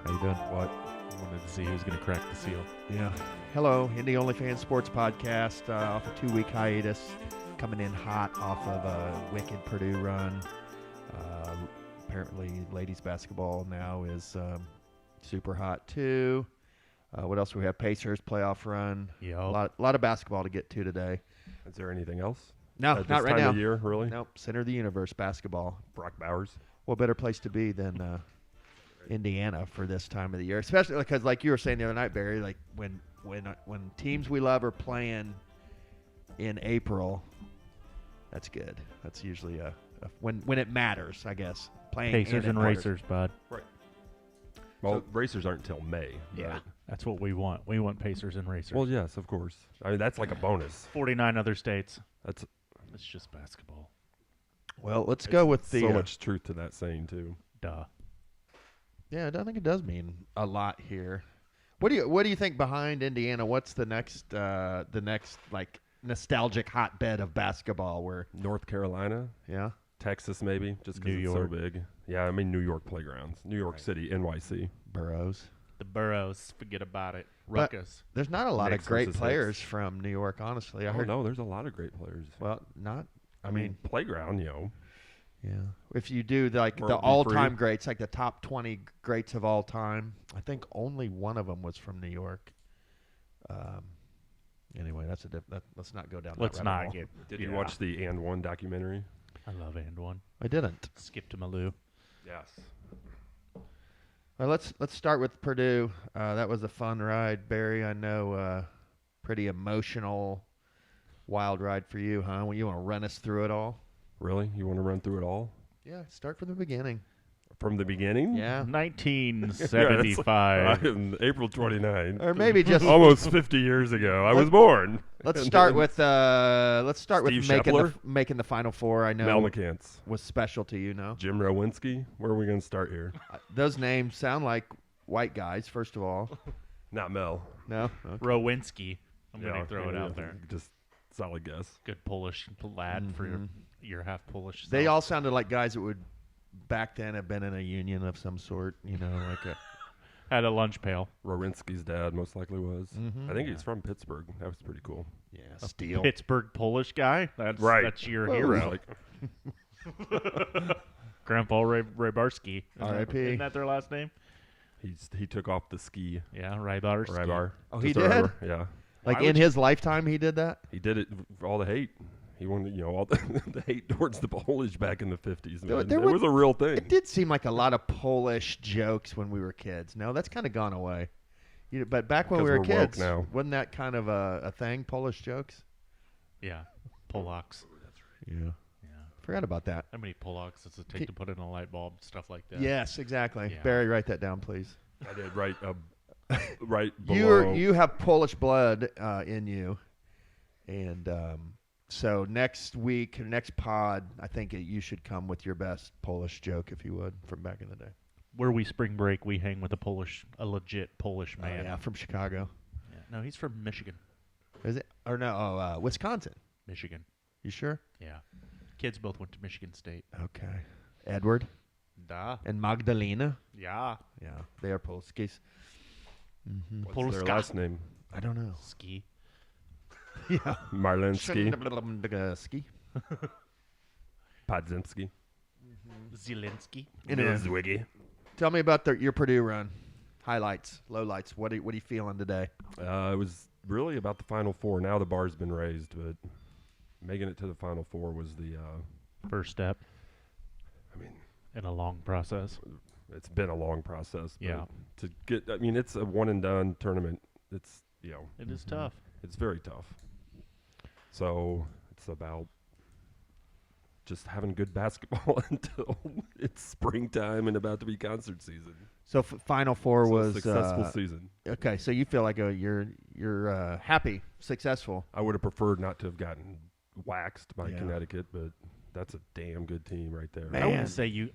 How you doing? What? I wanted to see who's going to crack the seal. Yeah. Hello, Indy Only Fans Sports Podcast. Off a 2-week hiatus, coming in hot off of a wicked Purdue run. Apparently, ladies basketball now is super hot too. What else do we have? Pacers playoff run. Yep. A lot of basketball to get to today. Is there anything else? No, At not this right time now. of year, really? Nope. Center of the universe basketball. Brock Bowers. What better place to be than Indiana for this time of the year, especially because, like you were saying the other night, Barry, like when teams we love are playing in April, that's good. That's usually when it matters, I guess. Playing Pacers and Racers, bud. Right. Well, racers aren't until May. Yeah. but- That's what we want. We want Pacers and Racers. Well, yes, of course. I mean, that's like a bonus. 49 other states. That's It's just basketball. Well, let's go with the. so much truth to that saying too. Duh. Yeah, I think it does mean a lot here. What do you think behind Indiana? What's the next like nostalgic hotbed of basketball? Where North Carolina, yeah. Texas, maybe, just New because it's York. so big. Yeah, I mean New York playgrounds, New York City, NYC. Burroughs. The Burrows, forget about it. But- Ruckus. There's not a lot Knicks of great versus players Hicks. from New York, honestly. I Oh heard. no, there's a lot of great players. Well, not. I mean, playground, you know. Yeah. If you do like the World be all-time free. greats, like the top 20 greats of all time, I think only one of them was from New York. Anyway, let's not go down Let's that not rabbit hole. get. Did you watch the And One documentary? I love And One. I didn't. Skip to Malou. Yes. Well, let's start with Purdue. That was a fun ride, Barry. I know, pretty emotional, wild ride for you, huh? Well, you want to run us through it all? Really? You want to run through it all Yeah, start from the beginning. from the beginning? Yeah, 1975. April 29th. or maybe just Almost 50 years ago, I was born. let's start with making Steve Scheffler? making the Final Four. I know Mel McCants, was special to you, no? Jim Rowinski. Where are we going to start here? Those names sound like white guys, first of all. Not Mel. No? Okay. Rowinski. I'm Yeah, going to throw it yeah, out there. Just solid guess. Good Polish lad for Mhm. your half Polish. They self. all sounded like guys that would back then have been in a union of some sort, you know, like a. had a lunch pail. Rowinski's dad most likely was. Mhm. I think he's from Pittsburgh. That was pretty cool. Yeah, Steel. Pittsburgh Polish guy. That's Right. That's your Whoa. hero. Like, Grandpa Rybarski. R.I.P.. Isn't that their last name? he took off the ski. Yeah, Rybarski. Rybar. Oh, he Just a did? Rybar, yeah. Like Why in would his lifetime, he did that. He did it for all the hate. He wanted, all the hate towards the Polish back in the 50s. There Man. there It was- was a real thing. It did seem like a lot of Polish jokes when we were kids. No, that's kind of gone away. But back when we Because were we're woke kids, now. wasn't that kind of a thing? Polish jokes. Yeah, Polacks. Yeah, Yeah. forgot about that. How many Polacks does it take Ke- to put in a light bulb? Stuff like that. Yes, exactly. Yeah. Barry, write that down, please. I did right below. You have Polish blood in you, and so next week, next pod, I think you should come with your best Polish joke, if you would, from back in the day. Where we spring break, we hang with a legit Polish Oh, man. yeah, from Chicago. Yeah. No, he's from Michigan. Is it? Or no? Oh, Wisconsin. Michigan. You sure? Yeah. Kids both went to Michigan State. Okay. Edward Da. and Magdalena. Yeah. Yeah, they are Polskis. Mm-hmm. What's their Polska. last name? I don't know. Ski. Yeah. Marlinski. Ski. Podzimski. Zelensky. Anyway, Zwiggy. tell me about your Purdue run. Highlights, lowlights. What are you feeling today? It was really about the Final Four. Now the bar's been raised, but making it to the Final Four was the, First step I mean, in a long process. it's been a long process. But Yeah. to get, I mean, it's a one-and-done tournament. It's, It is Mhm. tough. it's very tough. So it's about just having good basketball until it's springtime and about to be concert season. So Final Four So was successful season. okay. So you feel like you're happy, successful. I would have preferred not to have gotten waxed by Yeah. Connecticut, but that's a damn good team right there. Man. I wouldn't say you.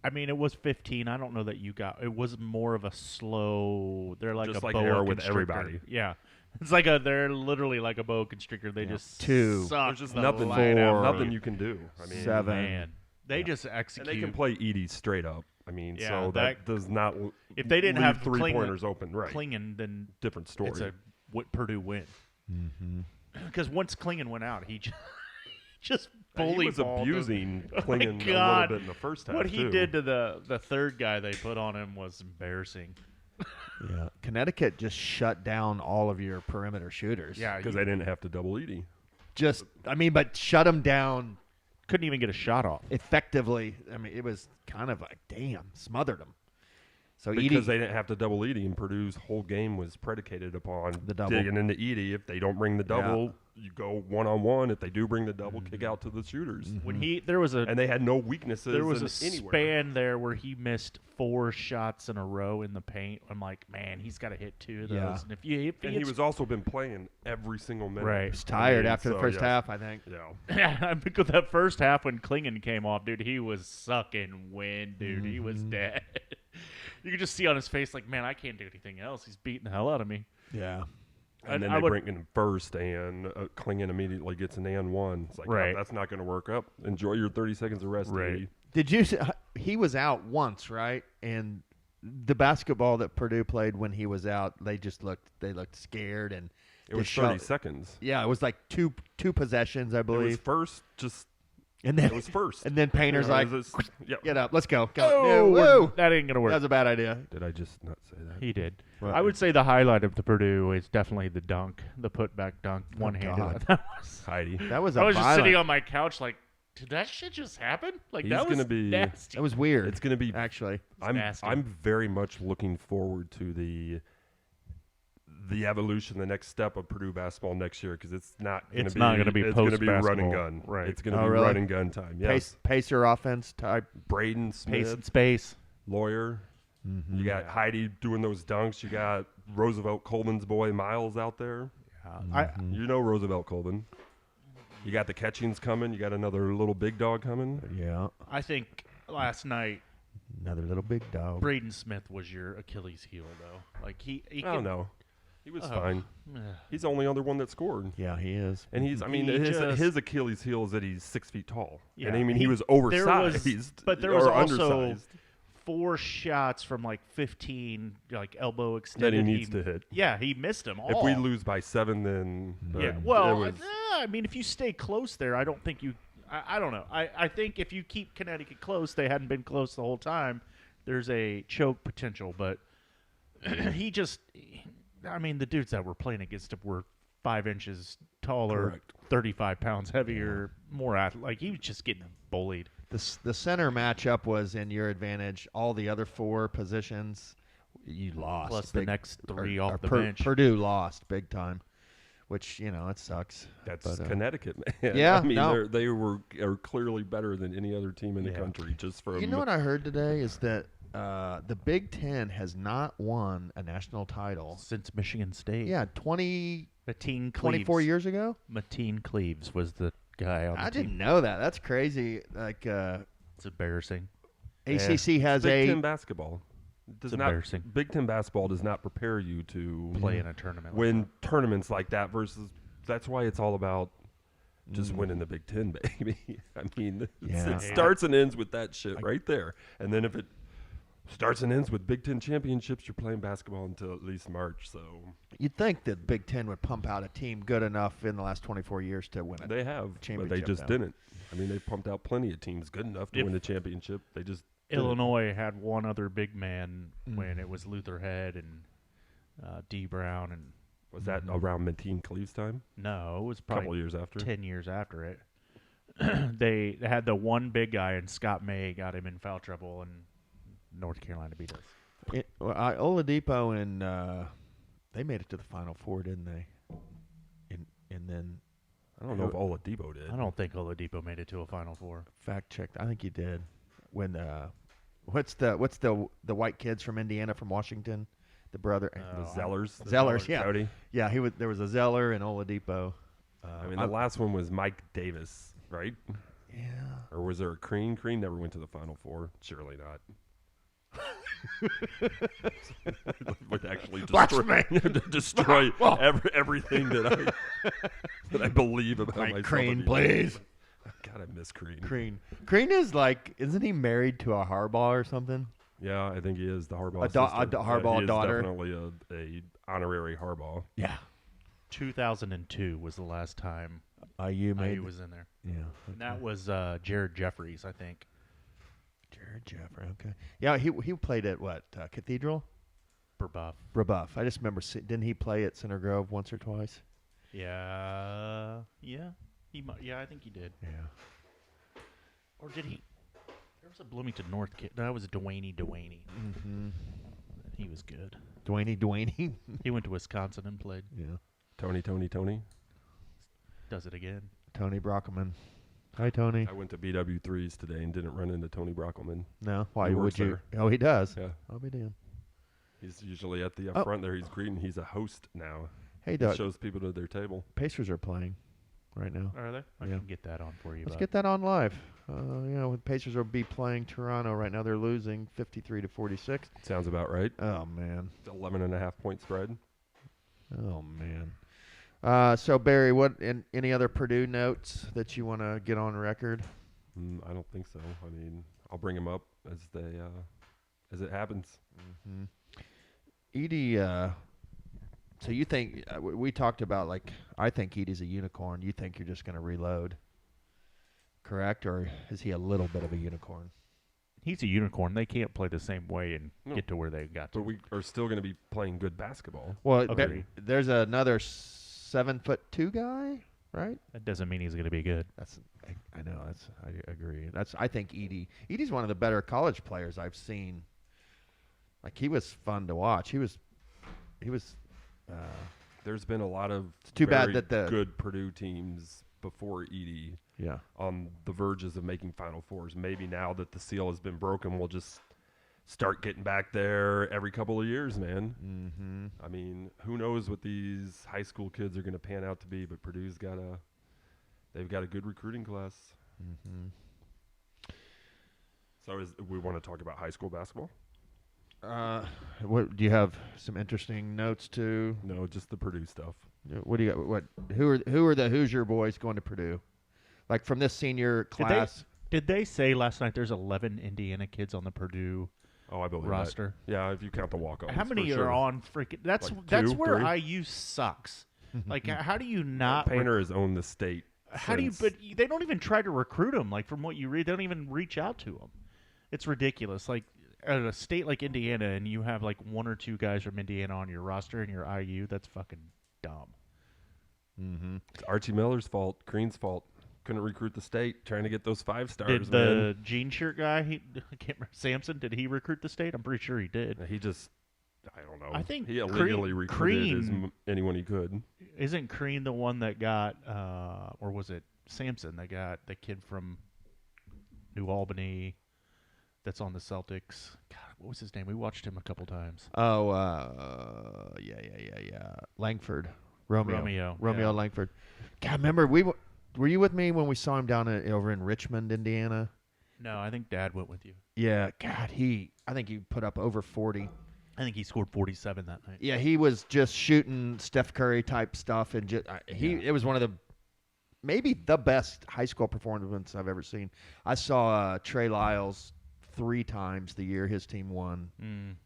I mean, it was 15. I don't know that you got. It was more of a slow. They're like Just a like boa they are with constrictor. everybody. Yeah, it's like they're literally like a boa constrictor. They Yeah. just Two. suck There's just the nothing, light out of nothing you. you can do. I mean, Seven. Man, they Yeah. just and execute. they can play Edie straight up. I mean, Yeah, so that does not if they didn't leave have three-pointers open, right? Klingon, then Different story. it's a Purdue win. Because once Klingon went out, he just bully he was balled him. abusing Oh my Klingon a little God. bit in the first half, What he too. did to the third guy they put on him was embarrassing. Yeah, Connecticut just shut down all of your perimeter shooters. Yeah, Because they didn't have to double Edie. But shut them down couldn't even get a shot off. effectively. I mean, it was kind of like, damn, smothered them. So Because Edie, they didn't have to double Edie, and Purdue's whole game was predicated upon The double. digging into Edie. If they don't bring the double, you go one-on-one. If they do bring the double, kick out to the shooters. When there was And they had no weaknesses there was a anywhere. span there where he missed 4 shots in a row in the paint. I'm like, man, he's got to hit 2 of those. Yeah. And if he And he was also been playing every single minute. Right. he was tired I mean, after the so, first yes. half, I think. Yeah. yeah, because that first half when Klingon came off, dude, he was sucking wind, dude. He was dead. You could just see on his face, like, man, I can't do anything else. He's beating the hell out of me. Yeah. And then I they would- bring in first, and Klingon immediately gets an and one. It's like, Right. oh, that's not going to work up. Enjoy your 30 seconds of rest, Right. Edie. Did you? He was out once, right? And the basketball that Purdue played when he was out, they looked scared and It was just 30 shoved- seconds. Yeah, it was like two possessions, I It was believe. first, just And then it was first. and then Painter's You know, like, it was just- yep. "Get up, let's go." Oh, Whoa, that ain't gonna work. that was a bad idea. Did I just not say that? He did. Well, I would say the highlight of the Purdue is definitely the dunk, the putback dunk, one-handed. God. That was. Heidi. That was I was just violent. sitting on my couch, like, did that shit just happen? Like He's that was gonna be- nasty. That was weird. It's going to be. actually. nasty. I'm very much looking forward to the evolution, the next step of Purdue basketball next year, because it's not going It's to be. not gonna be It's going to be run and post-basketball. gun. Right. It's going to Oh, be really? run and gun time. Yes. Pacer offense type. Braden pace and Smith, space. Lawyer. You got Heidi doing those dunks. You got Roosevelt Colvin's boy Miles out there. You know Roosevelt Colvin. You got the catchings coming. You got another little big dog coming. Yeah, I think last night another little big dog. Braden Smith was your Achilles heel, though. Like he I don't know. He was fine. Ugh. He's the only other one that scored. Yeah, he is. And he's, I mean, He his, just- his Achilles heel is that he's 6 feet tall. Yeah. And I mean, he was there oversized. but there was or also undersized 4 shots from like 15, like elbow that extended. he needs to hit. Yeah, he missed them all. If we lose by 7, then yeah. it Well, was- I mean, if you stay close there, I don't think you. I don't know. I think if you keep Connecticut close, they hadn't been close the whole time. There's a choke potential, but he just. I mean, the dudes that were playing against him were 5 inches taller, Correct. 35 pounds heavier, more athletic. Like he was just getting bullied. The center matchup was in your advantage. All the other 4 positions, you lost. Plus the next 3 or off the Pur- bench. Purdue lost big time, which it sucks. that's But, Connecticut, man. yeah, I mean, no. they are clearly better than any other team in the Yeah. country. Just from You know what I heard today is that the Big Ten has not won a national title. Since Michigan State. Yeah, 24 Cleaves. years ago. Mateen Cleaves was the guy on the I team. didn't know that. That's crazy. Like It's embarrassing. ACC has Big a Ten basketball. Does It's not, embarrassing. Big Ten basketball does not prepare you to Play in a tournament. like win tournaments like that. Versus that's why it's all about just winning the Big Ten, baby. I mean, Yeah. it starts and ends with that shit right there. And then if it starts and ends with Big Ten championships, you're playing basketball until at least March. So You'd think that Big Ten would pump out a team good enough in the last 24 years to win it. they have, but they championship, just though. didn't. I mean, they pumped out plenty of teams good enough to If- win the championship. They just didn't. Illinois had one other big man when it was Luther Head and D. Brown, and Was that around Mateen Cleaves time? no, it was A couple probably years after. 10 years after it. They had the one big guy, and Scott May got him in foul trouble, and North Carolina beat us. Oladipo and they made it to the Final Four, didn't they? And then I don't know if Oladipo did. I don't think Oladipo made it to a Final Four. fact checked. I think he did. When what's the white kids from Indiana from Washington? The brother. The Zellers. Zellers, yeah. Cody. Yeah, he was. There was a Zeller and Oladipo. I mean, the last one was Mike Davis, right? Yeah. Or was there a Crean? Crean never went to the Final Four. Surely not. Would actually destroy everything that I believe about Mike myself. Crean, please. God, I miss Crean. Crean is like, isn't he married to a Harbaugh or something? Yeah, I think he is the Harbaugh A sister. Harbaugh he is daughter. Definitely a honorary Harbaugh. Yeah. 2002 was the last time IU was in there. Yeah. And that was Jared Jeffries, I think. Jared Jeffrey. Okay. Yeah, he played at what Cathedral? Brebeuf. I just remember. Didn't he play at Center Grove once or twice? Yeah. Yeah, I think he did. Yeah. Or did he? There was a Bloomington North kid. That was Dwayne. Mm-hmm. He was good. Dwayne. He went to Wisconsin and played. Yeah. Tony. Does it again. Tony Brockelman. Hi, Tony. I went to BW3s today and didn't run into Tony Brockelman. No? Why He would works you? there. Oh, he does? Yeah. I'll be damned. He's usually at the front there. He's greeting. He's a host now. Hey, He Doug. shows people to their table. Pacers are playing right now. Are they? I Yeah. can get that on for you. Let's bud. get that on live. The Pacers will be playing Toronto right now. They're losing 53-46. Sounds about right. Oh, man. It's 11.5-point spread. Oh, man. So, Barry, any other Purdue notes that you want to get on record? I don't think so. I mean, I'll bring him up as it happens. Mm-hmm. Edie, so you think we talked about, like, I think Edie's a unicorn. You think you're just going to reload, correct? Or is he a little bit of a unicorn? He's a unicorn. They can't play the same way and get to where they got to. But we are still going to be playing good basketball. Well, Agree. there's another 7'2" guy, right? That doesn't mean he's going to be good. I know. I agree. I think Edie's one of the better college players I've seen. Like, he was fun to watch. He was. There's been a lot of too bad very that good Purdue teams before Edie Yeah. on the verges of making Final Fours. Maybe now that the seal has been broken, we'll just start getting back there every couple of years, man. Mm-hmm. I mean, who knows what these high school kids are going to pan out to be, but Purdue's they've got a good recruiting class. Mm-hmm. So we want to talk about high school basketball? What do you have? Some interesting notes too? No, just the Purdue stuff. What do you got? Who are the Hoosier boys going to Purdue? Like, from this senior class? Did they say last night there's 11 Indiana kids on the Purdue I believe roster? That. Yeah, if you count the walk-ons. How many for are sure. on freaking? That's Like that's two, where three? IU sucks. Like, how do you not? Painter has owned the state. How do you? since- But they don't even try to recruit them. Like, from what you read, they don't even reach out to them. It's ridiculous. Like, at a state like Indiana, and you have like one or two guys from Indiana on your roster, and you're IU. That's fucking dumb. Mm-hmm. It's Archie Miller's fault, Green's fault. Couldn't recruit the state, trying to get those 5 stars. Did the jean shirt guy? I can't remember. Samson. Did he recruit the state? I'm pretty sure he did. He just, I don't know. I think he illegally recruited Crean- anyone he could. Isn't Crean the one that got, or was it Samson that got the kid from New Albany that's on the Celtics? God, what was his name? We watched him a couple times. Oh, yeah. Langford. Romeo yeah. Langford. God, remember, were you with me when we saw him down over in Richmond, Indiana? No, I think Dad went with you. Yeah, God, I think he put up over 40. I think he scored 47 that night. Yeah, he was just shooting Steph Curry type stuff, and it was one of maybe the best high school performance I've ever seen. I saw Trey Lyles 3 times the year his team won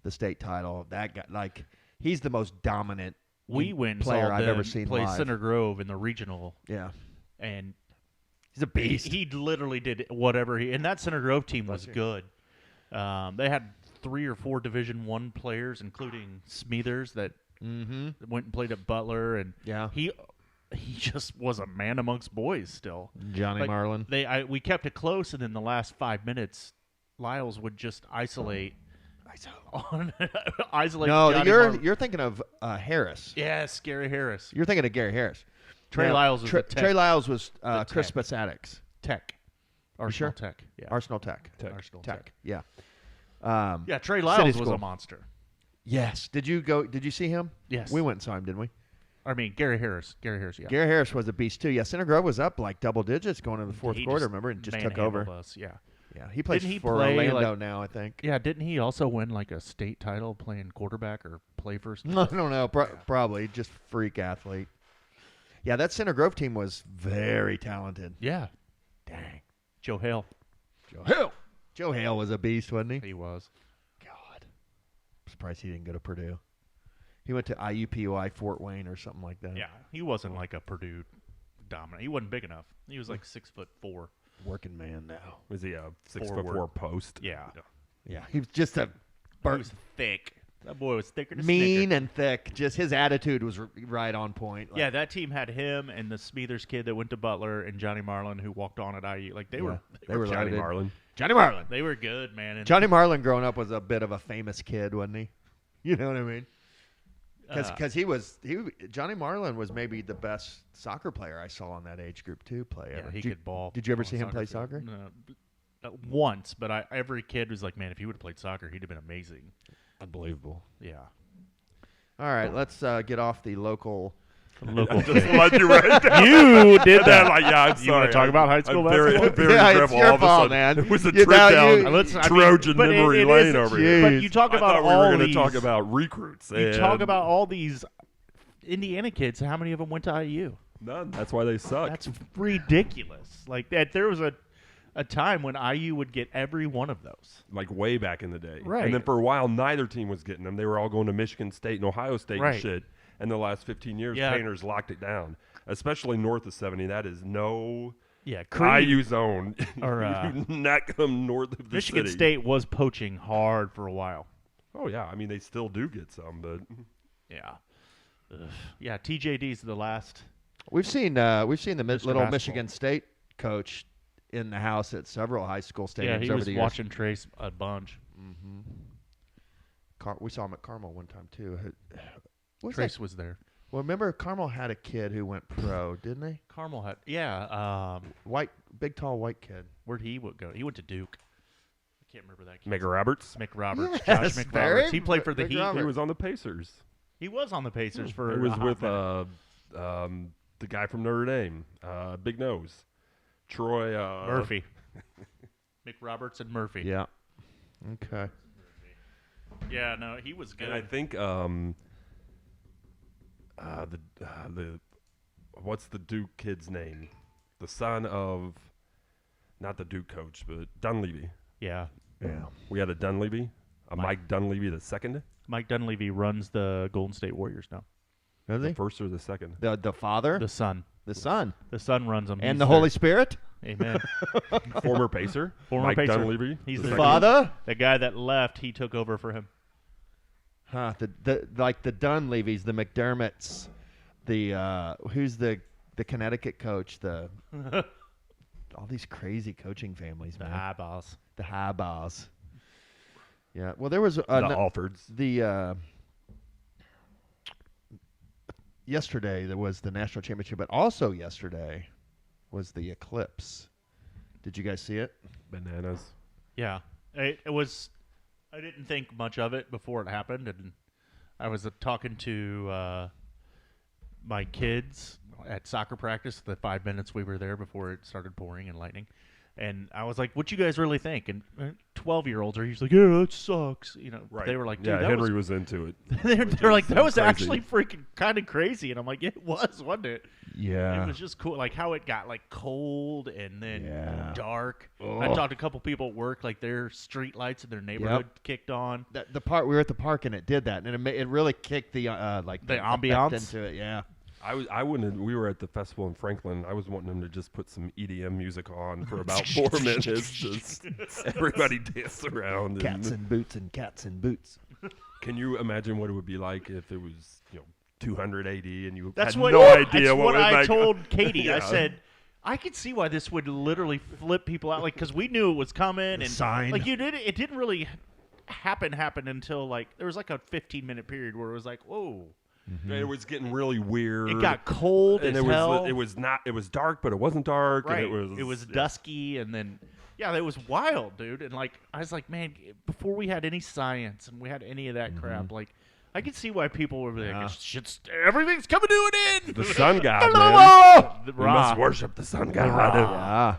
the state title. That guy, like, he's the most dominant player I've ever seen play live. Center Grove in the regional. Yeah, and he's a beast. He literally did whatever and that Center Grove team was good. They had 3 or 4 Division I players, including Smethers, that went and played at Butler, and he just was a man amongst boys still. Johnny Marlin. We kept it close, and in the last 5 minutes, Lyles would just isolate. Isolate. No, Johnny Marlin. you're thinking of Harris. Yes, Gary Harris. You're thinking of Gary Harris. Trey Lyles was Trey Lyles was Tech. Crispus Attucks. Tech. Arsenal Tech. Yeah. Arsenal Tech. Arsenal Tech. Yeah. Yeah, Trey City Lyles was School. a monster. Yes. Did you see him? Yes. We went and saw him, didn't we? I mean, Gary Harris, yeah. Gary Harris was a beast, too. Yeah, Center Grove was up like double digits going into the fourth He quarter, just remember? And just took over. Us, yeah. Yeah, he plays Didn't he for play, Orlando like- now, I think. Yeah, didn't he also win like a state title playing quarterback or play first? I don't know. Probably. Just freak athlete. Yeah, that Center Grove team was very talented. Yeah. Dang. Joe Hale. Joe Hale was a beast, wasn't he? He was. God, surprised he didn't go to Purdue. He went to IUPUI Fort Wayne or something like that. Yeah, he wasn't like a Purdue dominant. He wasn't big enough. He was like 6'4". Working man now. Was he a 6'4" post? Yeah. Yeah, he was just a He was thick. That boy was thicker than a mean Snicker. and thick. Just his attitude was right on point. Yeah, that team had him and the Smethers kid that went to Butler and Johnny Marlin who walked on at IU. Like they were Johnny loaded. Marlin. Johnny Marlin. They were good, man. And Johnny Marlin growing up was a bit of a famous kid, wasn't he? You know what I mean? Because Johnny Marlin was maybe the best soccer player I saw in that age group too. he could ball. Did you ever on see him play field. soccer? No, once, but every kid was like, man, if he would have played soccer, he'd have been amazing. Unbelievable. Yeah. All right, let's get off the local. Local Just let you right down. You did that. Like, yeah, I'm sorry. You want to talk about high school I'm very, basketball? very Yeah, it's regretful. your All of a fault, sudden, man. It was a You trip know, down Trojan but memory it lane is- over Jeez. here. But you talk I about thought we all were going to these. talk about recruits. You talk and about all these Indiana kids. How many of them went to IU? none. That's why they suck. That's ridiculous. Like that, there was a time when IU would get every one of those. Like way back in the day. Right. And then for a while, neither team was getting them. They were all going to Michigan State and Ohio State Right. and shit. And the last 15 years, Yeah. Painters locked it down, especially north of 70. That is no Yeah, IU zone. Or, You do not come north of the Michigan city. State was poaching hard for a while. Oh, yeah. I mean, they still do get some, but Yeah. Ugh. Yeah, TJD's the last. We've seen the Mr. little Basketball. Michigan State coach in the house at several high school stadiums Yeah, he over was the years. watching Trace a bunch. We saw him at Carmel one time too. What's Trace that? was there. Well, remember Carmel had a kid who went pro, didn't he? Carmel had. Yeah. Big tall white kid. Where'd he go? He went to Duke. I can't remember that kid. Mega Roberts. Mick Roberts. Yes, Josh McRoberts. very He played for the Mick Heat. Roberts. He was on the Pacers. He was on the Pacers for. He was a hot with minute. the guy from Notre Dame, Big Nose, Troy Murphy. Mick Roberts and Murphy. Yeah. Okay. Yeah, no, he was good. And I think the what's the Duke kid's name? The son of not the Duke coach, but Dunleavy. Yeah. Yeah. We had a Dunleavy, Mike Dunleavy the second, Mike Dunleavy runs the Golden State Warriors now. Does the he? first or the second. The father, The son. the son, The son runs them. and He's the their- Holy Spirit. Amen. Former Pacer, Former Mike Pacer. Dunleavy. He's the the second. Father. The guy that left, he took over for him. Huh? Like the Dunleavys, the McDermotts, the who's the Connecticut coach, all these crazy coaching families, The man. eyeballs. The Highballs. Yeah. Well, there was The Alfords. yesterday there was the national championship, but also yesterday was the Eclipse. Did you guys see it? Bananas. Yeah. It was. I didn't think much of it before it happened, and I was talking to my kids at soccer practice the 5 minutes we were there before it started pouring and lightning. And I was like, what you guys really think? And 12-year-olds are usually like, yeah, that sucks. You know, Right. They were like, dude, yeah, that Henry was into it. they're like, that was crazy. actually freaking kind of crazy. And I'm like, it was, wasn't it? Yeah. It was just cool. Like how it got like cold and then Yeah. dark. I Ugh. talked to a couple people at work, like their street lights in their neighborhood kicked on. The part we were at the park and it did that, and it really kicked the effect ambiance? into it. Yeah. I wouldn't. We were at the festival in Franklin. I was wanting them to just put some EDM music on for about 4 minutes. Just everybody dance around. Cats and boots and cats and boots. Can you imagine what it would be like if it was 200 AD and you That's had what, no idea that's what it was I like? told Katie. Yeah. I said, I could see why this would literally flip people out, like because we knew it was coming, and sign. like it didn't really happen until like there was like a 15-minute period where it was like, whoa, It was getting really weird. it got cold and as hell. it was not. It was dark, but it wasn't dark. Right. And it was yeah. dusky, and then it was wild, dude. And like I was like, man, before we had any science and we had any of that crap, like I could see why people were like, everything's coming to an end. The sun god, man. The We must Ra. worship the sun god. Yeah.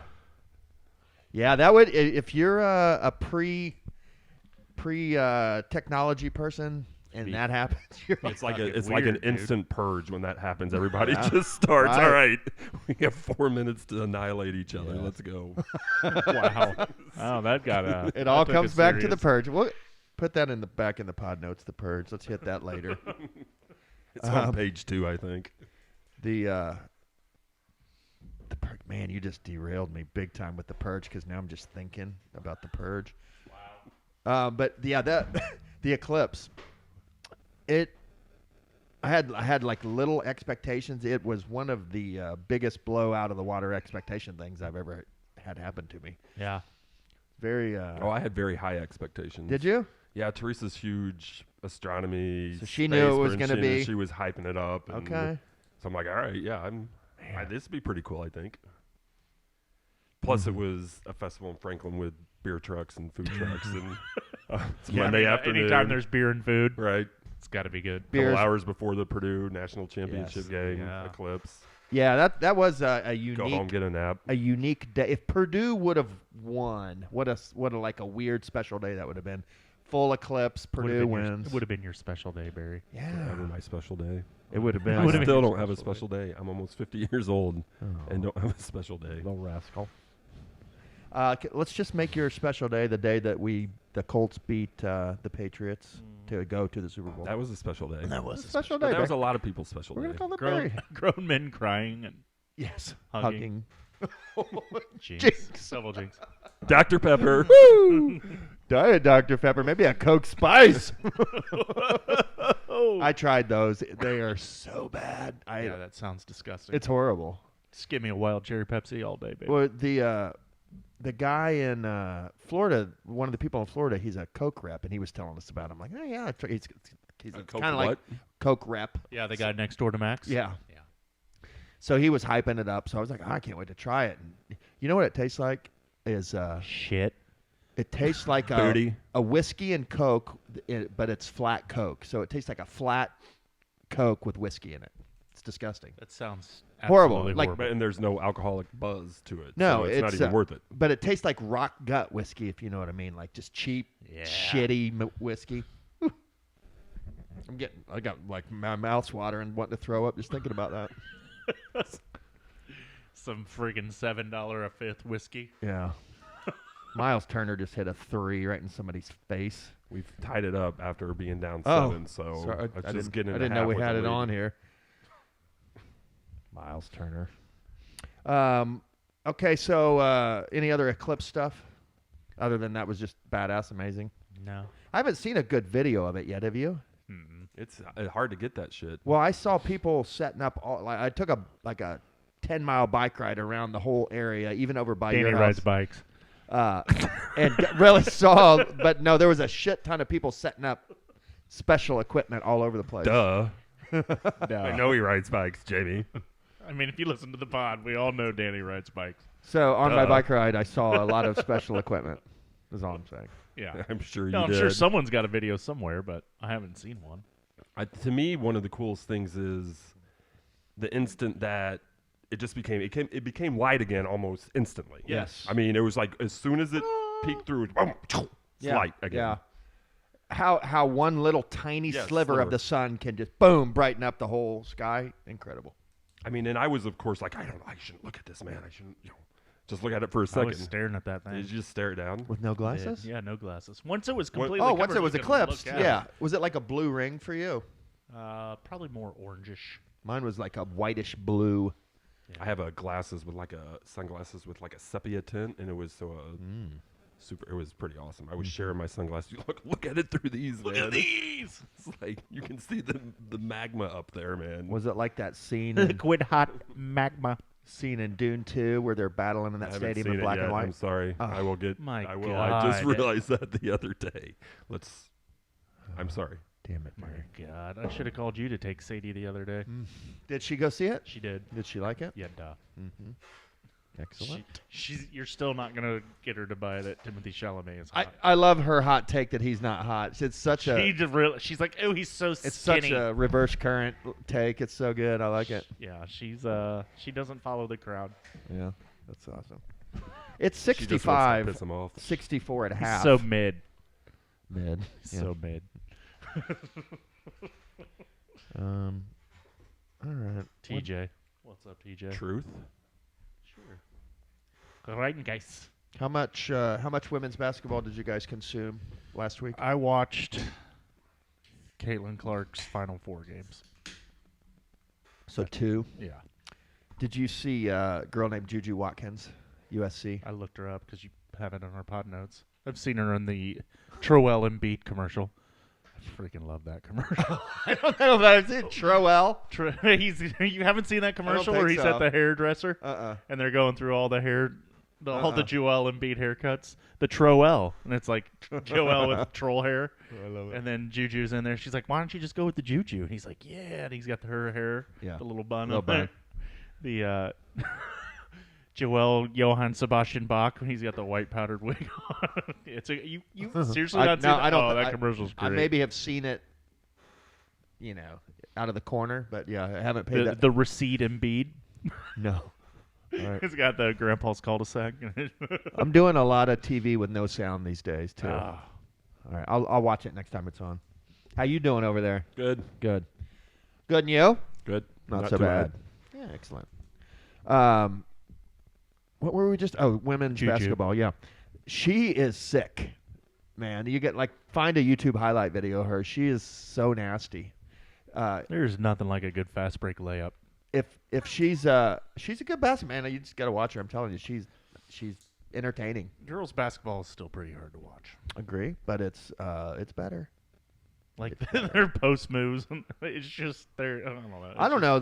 Yeah, that would if you're a pre technology person and that happens, you're like, It's like Fucking it's like an weird, dude. instant purge when that happens. Everybody Yeah. just starts. Right. All right, we have 4 minutes to annihilate each other. Let's go. Wow. Oh, that got it all comes back to the purge. Well, Put that in the back in the pod notes. The purge. Let's hit that later. It's on page 2, I think. The purge. Man, you just derailed me big time with the purge because now I'm just thinking about the purge. Wow. But yeah, the eclipse. I had like little expectations. It was one of the biggest blow out of the water expectation things I've ever had happen to me. Yeah. Very. I had very high expectations. Did you? Yeah, Teresa's huge astronomy. So she knew it was going to be. She was hyping it up. And Okay. So I'm like, all right, yeah, this would be pretty cool, I think. Plus, it was a festival in Franklin with beer trucks and food trucks, and it's Monday afternoon. Anytime there's beer and food, right? It's got to be good. A couple hours before the Purdue national championship game, Eclipse. Yeah, that was a unique. Go home, get a nap. A unique day. If Purdue would have won, what a like a weird special day that would have been. Full eclipse, Purdue wins. It would have been your special day, Barry. Yeah, Forever my special day. It would have been. I still don't have a special day. I'm almost 50 years old and don't have a special day. Little rascal. Let's just make your special day the day that the Colts beat the Patriots to go to the Super Bowl. That was a special day. That was a special day. That was a lot of people's special We're day. gonna call it grown men crying and hugging. Jinx. Double jinx. Dr. Pepper. Woo! Diet Dr. Pepper. Maybe a Coke Spice. I tried those. They are so bad. Yeah, that sounds disgusting. It's horrible. Just give me a wild cherry Pepsi all day, baby. Well, the guy in Florida, one of the people in Florida, he's a Coke rep, and he was telling us about him. I'm like, oh, yeah. He's kind of like Coke rep. Yeah, the guy next door to Max. Yeah. So he was hyping it up. So I was like, I can't wait to try it. And you know what it tastes like? Is shit. It tastes like a whiskey and Coke, but it's flat Coke. So it tastes like a flat Coke with whiskey in it. It's disgusting. That sounds horrible. And there's no alcoholic buzz to it. No, so it's not even worth it. But it tastes like rock gut whiskey, if you know what I mean. Like just cheap, shitty whiskey. I got like my mouth's watering, wanting to throw up just thinking about that. Some friggin' $7 a fifth whiskey. Yeah. Miles Turner just hit a 3 right in somebody's face. We've tied it up after being down 7, so I didn't know we had it on here. Miles Turner. Okay, so any other Eclipse stuff? Other than that was just badass, amazing? No. I haven't seen a good video of it yet, have you? It's hard to get that shit. Well, I saw people setting up. I took a 10-mile bike ride around the whole area, even over by your house. Danny rides bikes. And really saw, but no, there was a shit ton of people setting up special equipment all over the place. Duh. No. I know he rides bikes, Jamie. I mean, if you listen to the pod, we all know Danny rides bikes. So on my bike ride, I saw a lot of special equipment. Is all I'm saying. Yeah, I'm sure you did. I'm sure someone's got a video somewhere, but I haven't seen one. To me, one of the coolest things is the instant that it became light again almost instantly. Yes. I mean, it was like as soon as it peeked through, it's light again. Yeah. How one little tiny sliver of the sun can just boom brighten up the whole sky. Incredible. I mean, and I was of course like, I shouldn't look at this, man. I shouldn't, just look at it for a second. I was staring at that thing. Did you just stare it down with no glasses? Yeah, no glasses. Once it was completely. Once it was eclipsed. Yeah. Was it like a blue ring for you? Probably more orangish. Mine was like a whitish blue. Yeah. I have sunglasses with like a sepia tint, and it was super. It was pretty awesome. I was sharing my sunglasses. Look at it through these. Look at these. It's like you can see the magma up there, man. Was it like that scene? Liquid hot magma. Scene in Dune 2 where they're battling in that stadium in black and white. I'm sorry. Oh, I will get. I will. God. I just realized that the other day. I'm sorry. Damn it, my God! I should have called you to take Sadie the other day. Did she go see it? She did. Did she like it? Yeah, duh. Excellent. You're still not gonna get her to buy it at Timothy Chalamet is hot. I love her hot take that he's not hot. It's such she's like, oh, he's so skinny. It's such a reverse current take. It's so good. I like it. Yeah, she doesn't follow the crowd. Yeah, that's awesome. It's 65. Piss him off. 64 and a half. So mid. Yeah. So mid. All right. TJ. What's up, TJ? Truth. Sure. Right, guys. How much women's basketball did you guys consume last week? I watched Caitlin Clark's Final Four games. So 2. Yeah. Did you see a girl named JuJU Watkins, USC? I looked her up because you have it on our pod notes. I've seen her in the Troel Embiid commercial. I freaking love that commercial. I don't know if I've seen Troel. You haven't seen that commercial where he's so. at the hairdresser? Uh-uh. And they're going through all the hair, all the Joel Embiid haircuts. The Troel. And it's like Joel with troll hair. I love it. And then JuJu's in there. She's like, why don't you just go with the JuJu? And he's like, yeah. And he's got her hair, the little bun. Little bun. The Joel Johann Sebastian Bach when he's got the white powdered wig on. You seriously not seen that? I don't. That commercial's great. I maybe have seen it, out of the corner, but yeah, I haven't paid the receipt Embiid. No. All right. He's got the grandpa's cul-de-sac. I'm doing a lot of TV with no sound these days too. Oh. All right, I'll watch it next time it's on. How you doing over there? Good. Good. Good, and you? Good. Not so too bad. Yeah, excellent. What were we just? Oh, women's JuJu. basketball. Yeah, she is sick, man. You get find a YouTube highlight video of her. She is so nasty. There's nothing like a good fast break layup. If she's a good basketball man, you just got to watch her. I'm telling you, she's entertaining. Girls basketball is still pretty hard to watch. Agree, but it's better. Like their post moves, it's just they're. I don't know.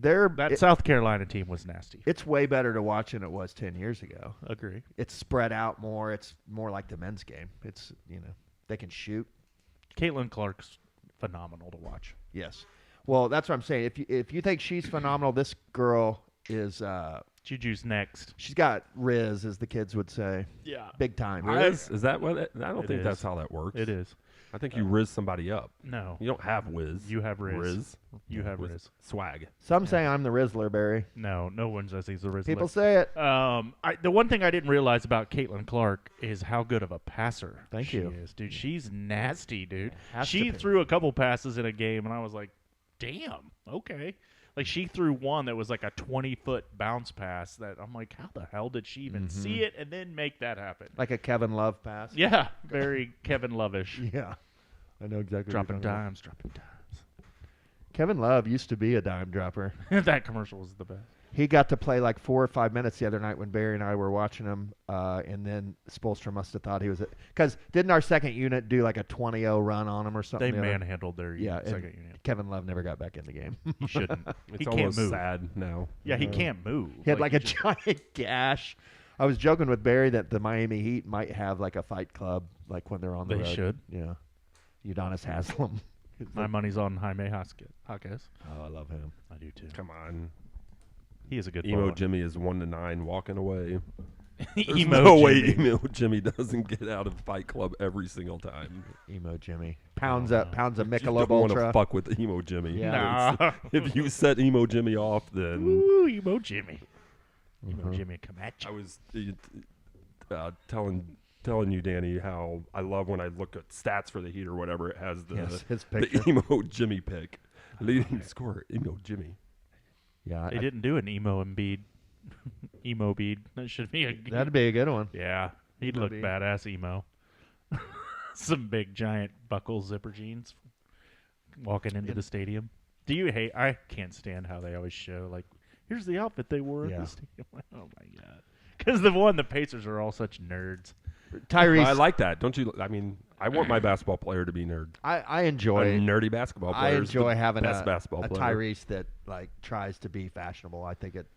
That South Carolina team was nasty. It's way better to watch than it was 10 years ago. Agree. It's spread out more. It's more like the men's game. It's they can shoot. Caitlin Clark's phenomenal to watch. Yes. Well, that's what I'm saying. If you think she's phenomenal, this girl is. JuJu's next. She's got Riz, as the kids would say. Yeah. Big time. Riz? Is that what? I don't It think is. that's how that works. It is. I think you riz somebody up. No. You don't have whiz. You have Riz. Riz. You have With Riz. Swag. Some say I'm the Rizzler, Barry. No one says he's a Riz. People say it. The one thing I didn't realize about Caitlin Clark is how good of a passer Thank she you. is, dude. She's nasty, dude. Has She to be. threw a couple passes in a game, and I was like, damn, okay. Like, she threw one that was like a 20-foot bounce pass that I'm like, how the hell did she even see it and then make that happen? Like a Kevin Love pass. Yeah, very Kevin Love-ish. Yeah. I know exactly. Dropping what you're talking dimes, dropping dimes. about. Kevin Love used to be a dime dropper. That commercial was the best. He got to play like 4 or 5 minutes the other night when Barry and I were watching him, and then Spoelstra must have thought he was because didn't our second unit do like a 20-0 run on him or something? They manhandled their second unit. Kevin Love never got back in the game. He shouldn't. It's He can't almost move. sad now. Yeah, he can't move. He had like a he just- giant gash. I was joking with Barry that the Miami Heat might have like a fight club like when they're on the They road. should. Yeah. Udonis Haslam. My money's on Jaime Jaquez. Oh, I love him. I do too. Come on. He is a good Emo baller. Jimmy is 1-9 walking away. There's Emo no way Jimmy. Emo Jimmy doesn't get out of Fight Club every single time. Emo Jimmy. Pounds Oh, of You Michelob don't want Ultra. to fuck with Emo Jimmy. Yeah. Nah. If you set Emo Jimmy off, then Ooh, Emo Jimmy. Emo Jimmy, come at you. I was telling you, Danny, how I love when I look at stats for the Heat or whatever. It has the Yes, his the picture. Emo Jimmy pick. Leading scorer, Emo Jimmy. Yeah. They didn't do an Emo Embiid. Emo Bead. That should be a. That'd be a good one. Yeah, he'd Emo look Bead. badass emo. Some big giant buckle zipper jeans walking into the stadium. Do you hate? I can't stand how they always show like, here's the outfit they wore Yeah. at the stadium. Oh my god! Because the Pacers are all such nerds. Tyrese. I like that. Don't you? I mean, I want my basketball player to be nerd. I A enjoy. nerdy basketball player. I enjoy having best a basketball player. Tyrese that like tries to be fashionable. I think it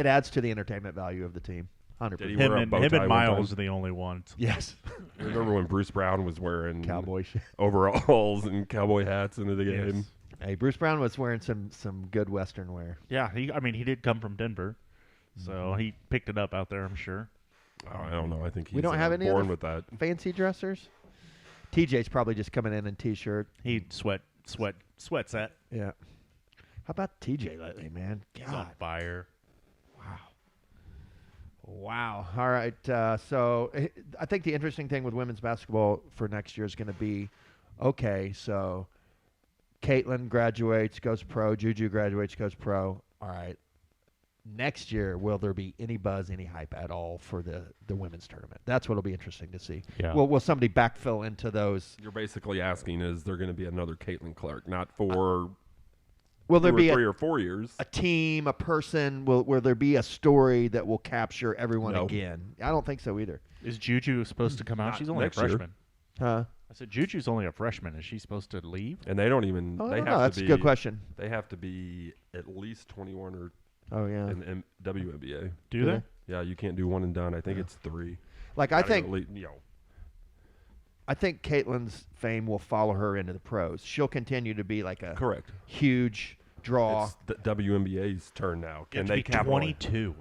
adds to the entertainment value of the team. 100%. Did he Him wear a and bow tie one Miles time? are the only ones. Yes. Remember when Bruce Brown was wearing Cowboy shit. overalls and cowboy hats into the game? Yes. Hey, Bruce Brown was wearing some good Western wear. Yeah, he did come from Denver, so he picked it up out there. I'm sure. Oh, I don't know. I think he's We don't have any born other with that. fancy dressers. TJ's probably just coming in t-shirt. He sweats that. Yeah. How about TJ lately, man? He's on God. fire. Wow. All right. So I think the interesting thing with women's basketball for next year is going to be, okay, so Caitlin graduates, goes pro. JuJu graduates, goes pro. All right. next year, will there be any buzz, any hype at all for the women's tournament? That's what'll be interesting to see. Yeah. Will somebody backfill into those? You're basically asking, is there going to be another Caitlin Clark? Not for Will there be 3 or 4 years. a team, a person? Will there be a story that will capture everyone No. again? I don't think so either. Is JuJU supposed to come out? Not She's only a next year. freshman. Huh? I said JuJu's only a freshman. Is she supposed to leave? And they don't even. Oh, they no, have that's to be, a good question. They have to be at least 21 or Oh yeah. in WNBA. Do Do they? they? Yeah, you can't do one and done. I think it's 3. Like I Gotta think go you know, I think Caitlin's fame will follow her into the pros. She'll continue to be like a correct. huge draw. It's the WNBA's turn now. You have Can to they be capitalize? 22.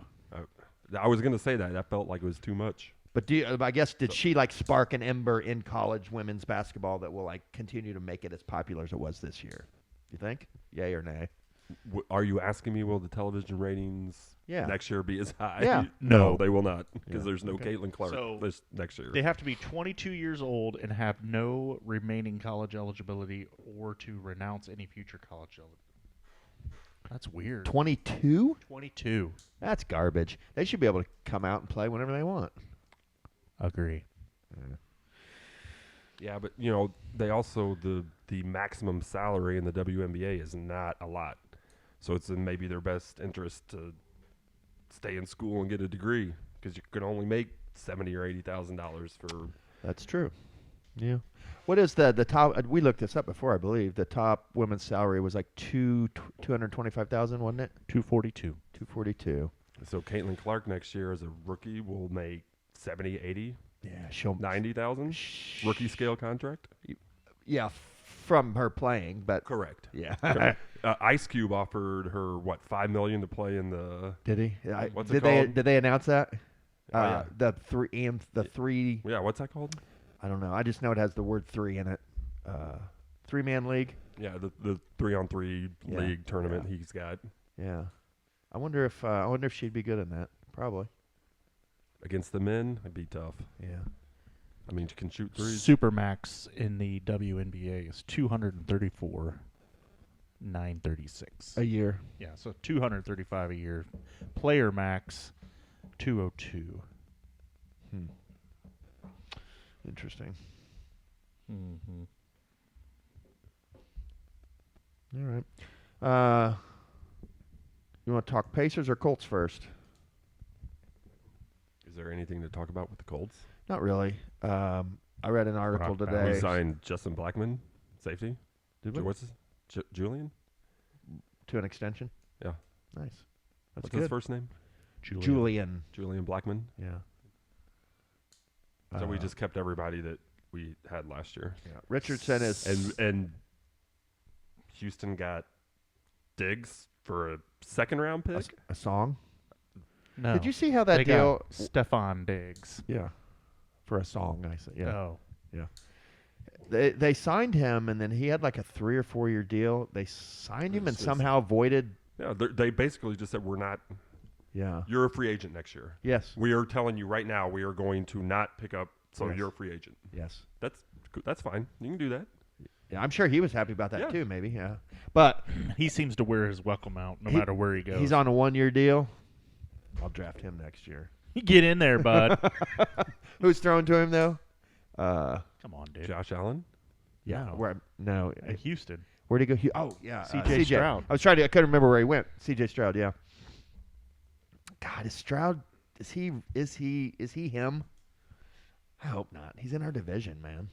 I was going to say that. That felt like it was too much. But I guess did she like spark an ember in college women's basketball that will like continue to make it as popular as it was this year? You think? Yay or nay? Are you asking me, will the television ratings next year be as high? Yeah. No, they will not, because Yeah. there's no Caitlin Clark So, this next year. They have to be 22 years old and have no remaining college eligibility or to renounce any future college eligibility. That's weird. 22? 22. That's garbage. They should be able to come out and play whenever they want. Agree. Yeah, but they also the maximum salary in the WNBA is not a lot, so it's in maybe their best interest to stay in school and get a degree, because you can only make $70,000 or $80,000 for. That's true. Yeah. What is the top? We looked this up before, I believe. The top women's salary was like 225,000, wasn't it? 242. 242. So Caitlin Clark next year as a rookie will make 70, 80, Yeah, she'll 90,000 rookie scale contract. Yeah, from her playing, but Correct. yeah. Ice Cube offered her $5 million to play in the. Did he? What's did it they called? did they announce that? Yeah. The three. Yeah, what's that called? I don't know. I just know it has the word 3 in it. 3-man league. Yeah, the 3-on-3 Yeah, league tournament he's got Yeah. I wonder if she'd be good in that. Probably. against the men. It'd be tough. Yeah. I mean, she can shoot threes. Supermax in the WNBA is 234,936. A year. Yeah, so 235 a year. Player max 202. Interesting. Mm-hmm. All right. You want to talk Pacers or Colts first? Is there anything to talk about with the Colts? Not really. I read an article Rock today. We signed Justin Blackman, safety. Did we? What's his? Julian? To an extension? Yeah. Nice. That's What's good. his first name? Julian. Julian Blackman. Yeah. So we just kept everybody that we had last year. Yeah. Richardson is And Houston got Diggs for a second-round pick. a song. No. Did you see how that they deal? got Stephon Diggs. Yeah. For a song, I said. Yeah. Oh. They signed him, and then he had like a 3 or 4 year deal. They signed him and It's- somehow voided. Yeah, they basically just said, we're not. Yeah. You're a free agent next year. Yes. We are telling you right now, we are going to not pick up. So Yes. you're a free agent. Yes. That's fine. You can do that. Yeah, I'm sure he was happy about that Yeah. too. Maybe. Yeah. But He seems to wear his welcome out no He- matter where he goes. he's on a 1 year deal. I'll draft him next year. Get in there, bud. Who's throwing to him though? Come on, dude. Josh Allen. Yeah. No. No. At Houston. Where'd he go? Oh yeah. C.J. Stroud. I couldn't remember where he went. C.J. Stroud. Yeah. God, is Stroud? Is he him? I hope not. He's in our division, man.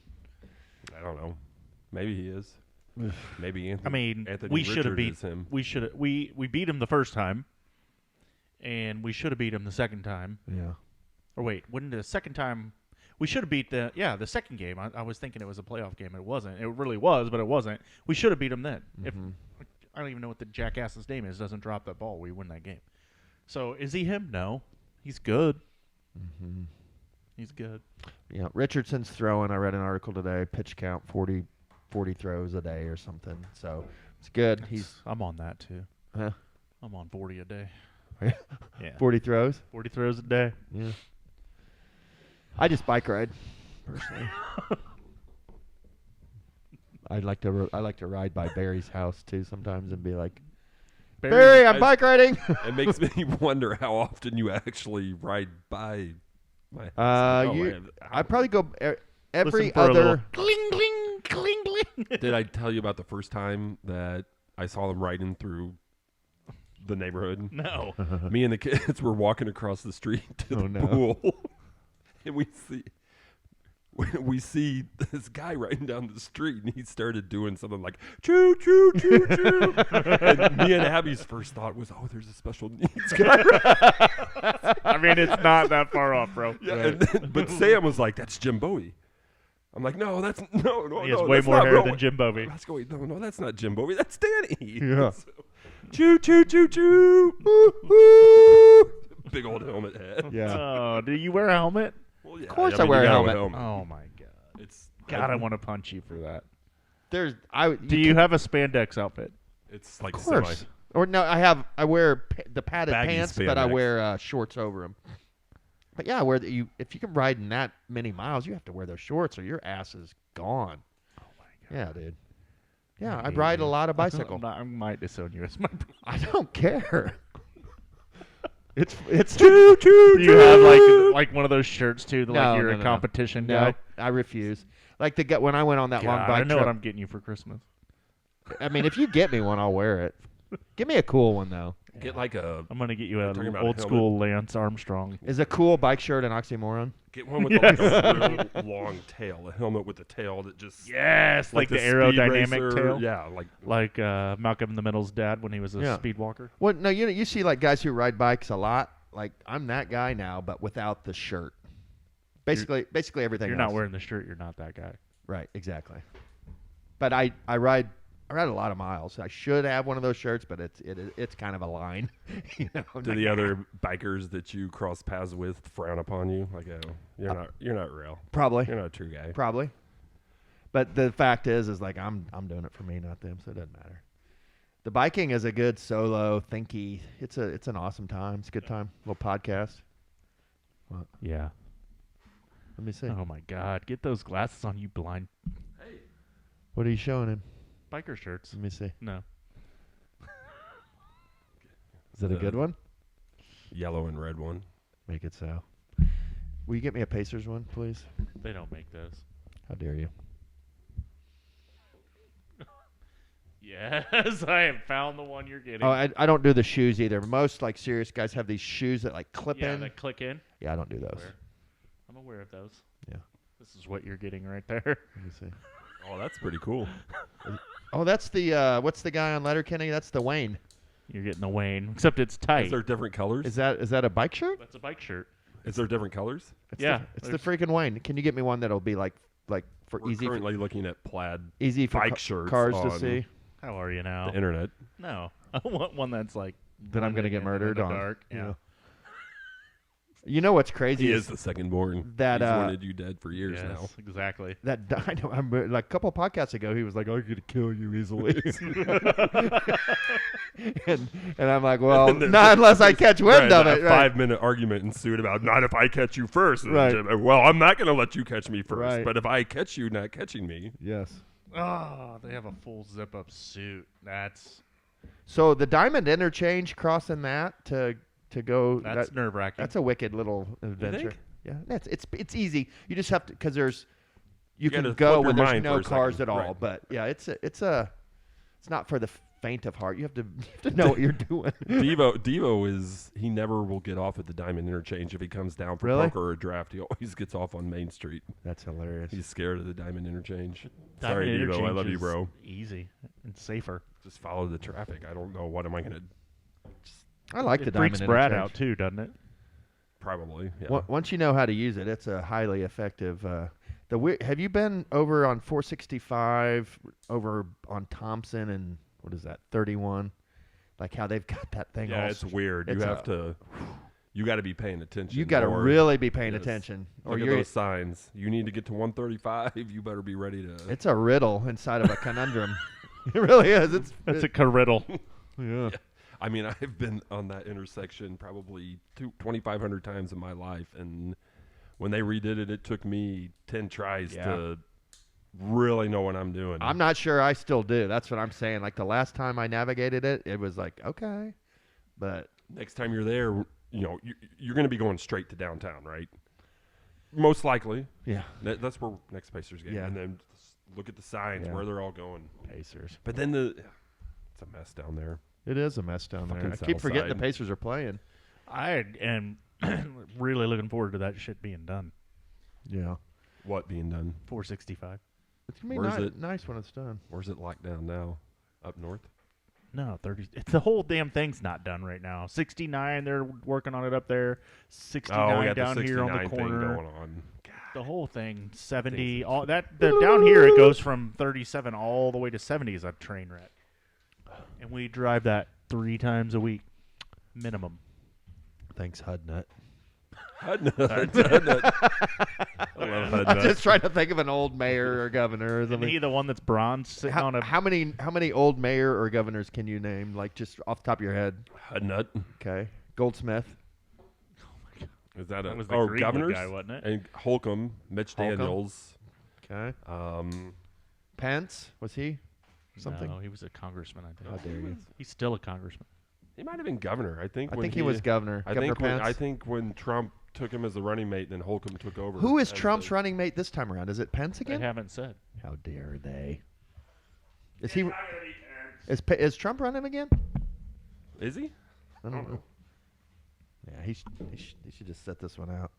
I don't know. Maybe he is. Maybe Anthony. I mean, Anthony we should have Richard beat is him. we beat him the first time, and we should have beat him the second time. Yeah. Or wait, when the second time we should have beat the second game. I was thinking it was a playoff game. It wasn't. It really was, but it wasn't. We should have beat him then. If I don't even know what the jackass's name is, doesn't drop that ball, we win that game. So is he him? No, he's good. Mm-hmm. He's good. Yeah. Richardson's throwing. I read an article today. Pitch count 40 throws a day or something. So it's good. I'm on that too. Huh? I'm on 40 a day. Yeah. Yeah, 40 throws. 40 throws a day. Yeah. I just bike ride, personally. I like to ride by Barry's house too sometimes and be like, Barry, I'm bike riding. It makes me wonder how often you actually ride by my house. I probably go every Listen for a little other. cling, cling, cling, cling. Did I tell you about the first time that I saw them riding through the neighborhood? No. Me and the kids were walking across the street to the pool, and we see this guy riding down the street, and he started doing something like choo choo choo choo. And me and Abby's first thought was, "Oh, there's a special needs guy." I mean, it's not that far off, bro. Yeah, but Sam was like, "That's Jim Bowie." I'm like, "No, that's no." He has way more hair than Jim Bowie. Let's go. No, that's not Jim Bowie. That's Danny. Yeah. So, choo choo choo choo. Woo, woo. Big old helmet head. Yeah. Oh, do you wear a helmet? Well, yeah, Of course I I wear a you gotta helmet. Oh my god. It's God, I want to punch you for that. Do You have a spandex outfit? It's like Of course. semi. Or no, I wear the padded Baggy pants, but I spandex. wear shorts over them. But yeah, if you can ride in that many miles, you have to wear those shorts or your ass is gone. Oh my god. Yeah, dude. Yeah, I ride a lot of bicycle. I might disown you as my brother. I don't care. It's Choo choo Do you have like one of those shirts too? That, No, like you're no, a competition no, guy. I refuse. Like when I went on that long God, bike I know trip. what I'm getting you for Christmas. I mean, if you get me one, I'll wear it. Give me a cool one though. Get like a I'm gonna get you Talking an about a old school Lance Armstrong. Is a cool bike shirt an oxymoron? get one with like a real long tail, a helmet with a tail that just Yes, like the speed aerodynamic racer, tail. Yeah, Like Malcolm in the Middle's dad when he was a Yeah. speed walker. Well, no, you see like guys who ride bikes a lot. Like I'm that guy now, but without the shirt. Basically everything. You're else. not wearing the shirt. You're not that guy. Right, exactly. But I ride a lot of miles. I should have one of those shirts, but it's kind of a line. You know. Do the other bikers that you cross paths with frown upon you? Like, oh, you're not real. Probably. You're not a true guy. Probably. But the fact is like I'm doing it for me, not them, so it doesn't matter. The biking is a good solo thinky. It's an awesome time. It's a good time. Little podcast. What? Yeah. Let me see. Oh my God! Get those glasses on, you blind What are you showing him? biker shirts. Let me see. No. Is it a good one? Yellow and red one. Make it so. Will you get me a Pacers one, please? They don't make those. How dare you? Yes, I have found the one you're getting. Oh, I don't do the shoes either. Most like serious guys have these shoes that like clip yeah, in. that click in. Yeah, I don't do those. I'm aware of those. Yeah. This is what you're getting right there. Let me see. Oh, that's pretty cool. Oh, that's the what's the guy on Letterkenny? That's the Wayne. You're getting the Wayne, except it's tight. Is there different colors? Is that a bike shirt? That's a bike shirt. Is there different colors? It's Yeah, it's the freaking Wayne. Can you get me one that'll be like for We're easy for, currently looking at plaid easy for bike shirts cars to on see? How are you now? the internet. No, I want one that's like That I'm gonna get blending in murdered the on. dark. Yeah. You know what's crazy He is is the second born. that, He's uh, wanted you dead for years Yes, now. exactly. that I know. I'm like a couple podcasts ago. He was like, "I'm gonna kill you easily," and I'm like, "Well, And then not unless I catch wind of it." A 5-minute argument ensued about not if I catch you first. And Right. Jim, well, I'm not going to let you catch me first. Right. But if I catch you not catching me, Yes. Oh, they have a full zip-up suit. That's So the Diamond Interchange crossing that to go. that's nerve-wracking. That's a wicked little adventure. Yeah, it's easy. You just have to because you gotta can go flip when your there's mind no for a cars second. at all. Right. But yeah, it's not for the faint of heart. You have to know what you're doing. Devo he never will get off at the Diamond Interchange if he comes down for Really? poker or a draft. He always gets off on Main Street. That's hilarious. He's scared of the Diamond Interchange. Diamond Sorry, Devo. I Interchange love you, is bro. Easy and safer. Just follow the traffic. I don't know. What am I going to I like the It Diamond freaks Brad Interchange. out too, doesn't it? probably? Yeah. Once you know how to use it, it's a highly effective. Have you been over on 465 over on Thompson and what is that 31? Like how they've got that thing. Yeah, all it's weird. it's You got to be paying attention. You got to more. really be paying Yes. attention, or Look at you're. those signs. You need to get to 135. You better be ready to. It's a riddle inside of a conundrum. It really is. That's a corriddle. Yeah. I mean, I've been on that intersection probably 2,500 times in my life, and when they redid it, it took me 10 tries Yeah. to really know what I'm doing. I'm not sure I still do. That's what I'm saying. Like the last time I navigated it, it was like, okay. But next time you're there, you're going to be going straight to downtown, right? Most likely. Yeah. That's where next Pacers game. Yeah. And then look at the signs where they're all going. Pacers. But then it's a mess down there. It is a mess down there. Fucking I keep forgetting the Southside. Pacers are playing. I am really looking forward to that shit being done. Yeah. What being done? 465. It's going Where's to be it? nice when it's done. Where's it locked down now? Up north? No, 30. It's the whole damn thing's not done right now. 69, they're working on it up there. 69 we got down the 69 here on the thing corner. going on. The whole thing, 70. All that down here, it goes from 37 all the way to 70 is a train wreck. And we drive that 3 times a week, minimum. Thanks, Hudnut. Hudnut. I love Hudnut. I'm just trying to think of an old mayor or governor or Isn't something. he the one that's bronze sitting on a... How many old mayor or governors can you name? Like just off the top of your head. Hudnut. Okay. Goldsmith. Is that That was the Greenwood governors? guy, wasn't it? And Holcomb, Mitch Holcomb. Daniels. Okay. Um, Pence. Was he something? No, he was a congressman, I think. How dare you? He's still a congressman. he might have been governor. I think. I think he was governor. Governor Pence. I think when Trump took him as the running mate, then Holcomb took over. Who is as Trump's the- running mate this time around? Is it Pence They again? haven't said. How dare they? Is he? Is Trump running again? Is he? I don't know. Yeah, he should just set this one out.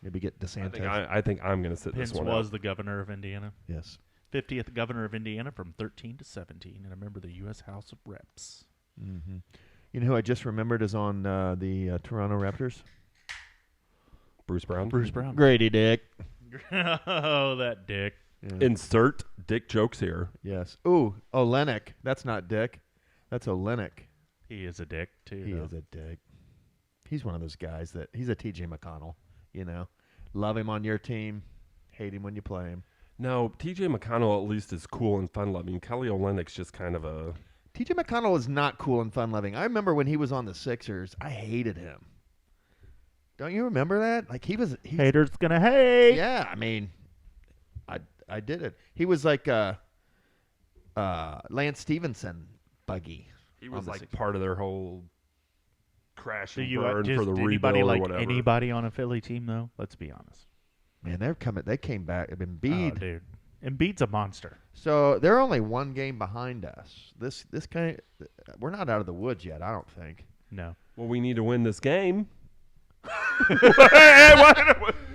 Maybe get DeSantis. I think I'm going to sit Pence this one was out. the governor of Indiana. Yes. 50th governor of Indiana from 13 to 17, and a member of the U.S. House of Reps. Mm-hmm. You know who I just remembered is on the Toronto Raptors? Bruce Brown. Bruce Brown. Grady Dick. Oh, that dick. Yeah. Insert dick jokes here. Yes. Ooh, Olenek. That's not Dick. That's Olenek. He is a dick, too. He though. is a dick. He's one of those guys that he's a TJ McConnell. You know, love him on your team, hate him when you play him. No, T.J. McConnell at least is cool and fun-loving. Kelly Olynyk's just kind of a... TJ McConnell is not cool and fun-loving. I remember when he was on the Sixers, I hated him. Don't you remember that? Like he's Haters gonna hate. Yeah, I mean, I did it. He was like Lance Stevenson buggy. He was on the like Sixers. part of their whole crash Do and you burn for the anybody rebuild like or whatever. anybody on a Philly team though? Let's be honest. Man, they came back. Embiid. Oh, dude, Embiid's a monster. So they're only one game behind us. This kind, we're not out of the woods yet. I don't think. No. Well, we need to win this game.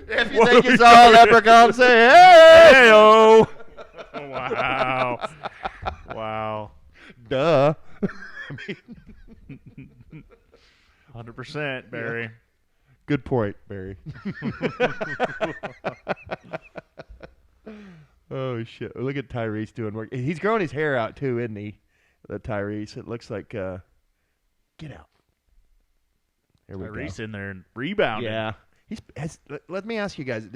If you think it's all leprechaun, say hey! Hey-o! Wow. Wow. Duh. 100%, Barry. Good point, Barry. Oh shit! Look at Tyrese doing work. He's growing his hair out too, isn't he? The Tyrese. It looks like. Get out. There we Tyrese go. in there and rebounding. Yeah. Let me ask you guys.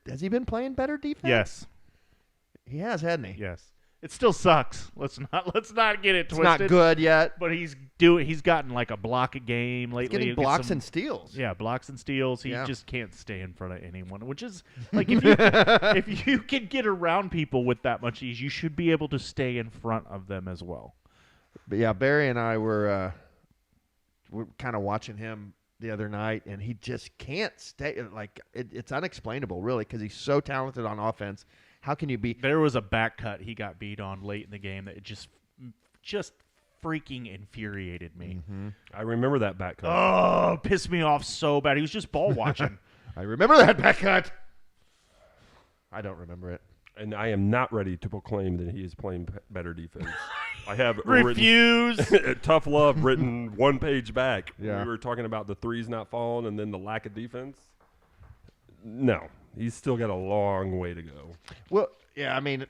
Has he been playing better defense? Yes. He has, hasn't he? Yes. It still sucks. Let's not get it It's twisted. not good yet. But he's gotten like a block a game lately. He's getting He'll get blocks some- and steals. Yeah, blocks and steals. He Yeah. just can't stay in front of anyone, which is like if you can get around people with that much ease, you should be able to stay in front of them as well. But yeah, Barry and I we're kind of watching him the other night, and he just can't stay. Like it's unexplainable, really, because he's so talented on offense. How can you be? There was a back cut he got beat on late in the game that just freaking infuriated me. Mm-hmm. I remember that back cut. Oh, pissed me off so bad. He was just ball watching. I remember that back cut. I don't remember it. And I am not ready to proclaim that he is playing better defense. I have Refuse. tough love written one page back. Yeah. We were talking about the threes not falling and then the lack of defense. No, he's still got a long way to go. Well, yeah, I mean,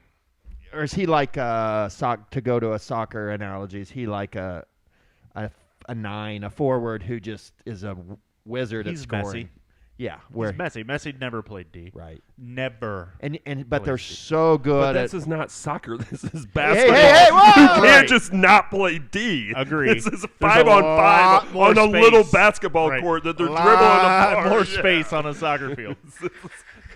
or is he like to go to a soccer analogy? Is he like a 9, a forward who just is a wizard He's at scoring? messy. Yeah, He's messy. Messi never played D. Right. Never. But they're so good But at. this is not soccer. This is Hey, basketball. hey, whoa! You can't Right. just not play D. Agree. This is There's 5 a on lot 5 more on a space. little basketball Right. court that they're Lot dribbling apart. More Yeah. space on a soccer field.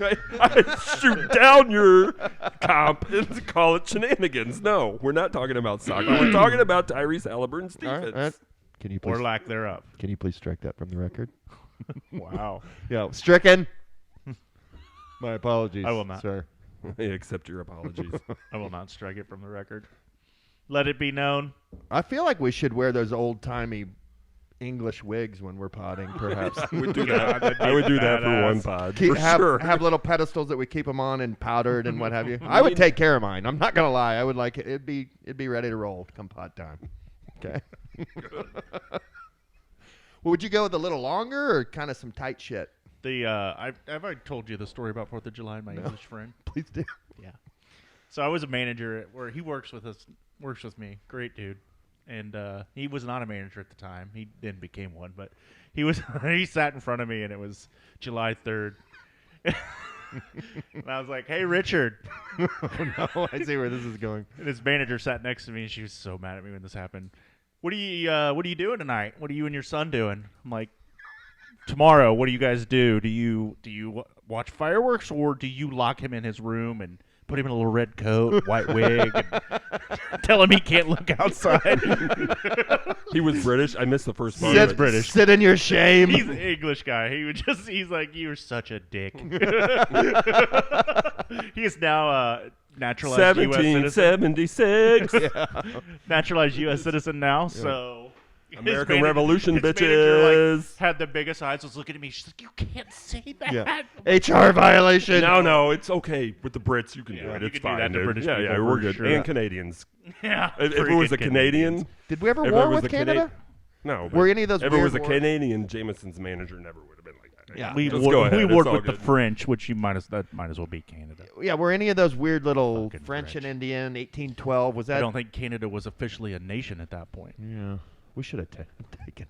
I shoot down your comp and call it shenanigans. No, we're not talking about soccer. We're talking about Tyrese Halliburton's defense. All right. Can you please, Or lack thereof. Can you please strike that from the record? Wow. Yeah, stricken. My apologies. I will not. sir. I accept your apologies. I will not strike it from the record. Let it be known. I feel like we should wear those old-timey English wigs when we're potting, perhaps. I would do that. I would do that for one pod. Have little pedestals that we keep them on and powdered and what have you. I would take care of mine. I'm not gonna lie. I would like it. It'd be ready to roll come pot time. Okay. Well, would you go with a little longer or kind of some tight shit? Have I told you the story about 4th of July and my English friend? Please do. Yeah. So I was a manager where he works with me. Great dude. And he was not a manager at the time. He then became one, but he was. He sat in front of me, and it was July 3rd. And I was like, "Hey, Richard." Oh, no, I see where this is going. And his manager sat next to me, and she was so mad at me when this happened. What are you doing tonight? What are you and your son doing? I'm like, tomorrow. What do you guys do? Do you watch fireworks, or do you lock him in his room and put him in a little red coat, white wig, and tell him he can't look outside? He was British. I missed the first part. He's British. Sit in your shame. He's an English guy. He's like, you're such a dick. He is now naturalized U.S. citizen. 1776. Naturalized U.S. citizen now, so... American Revolution, his bitches. manager, like, had the biggest eyes, was looking at me. She's like, you can't say that. Yeah. HR violation. No, it's okay with the Brits. You can do it. you It's can do fine. that to dude. British yeah, people we're for good. sure. And Canadians. Yeah. If it was a Canadian, Did we ever if it war was with a Canada? No. Were any of those If it weird was a wars? Canadian, Jameson's manager never would have been like that. Yeah. We Just go ahead. It's warred all with the good. French, which might as well be Canada. Yeah, were any of those weird little Fucking French and French. Indian 1812? Was that? I don't think Canada was officially a nation at that point. Yeah, we should have taken.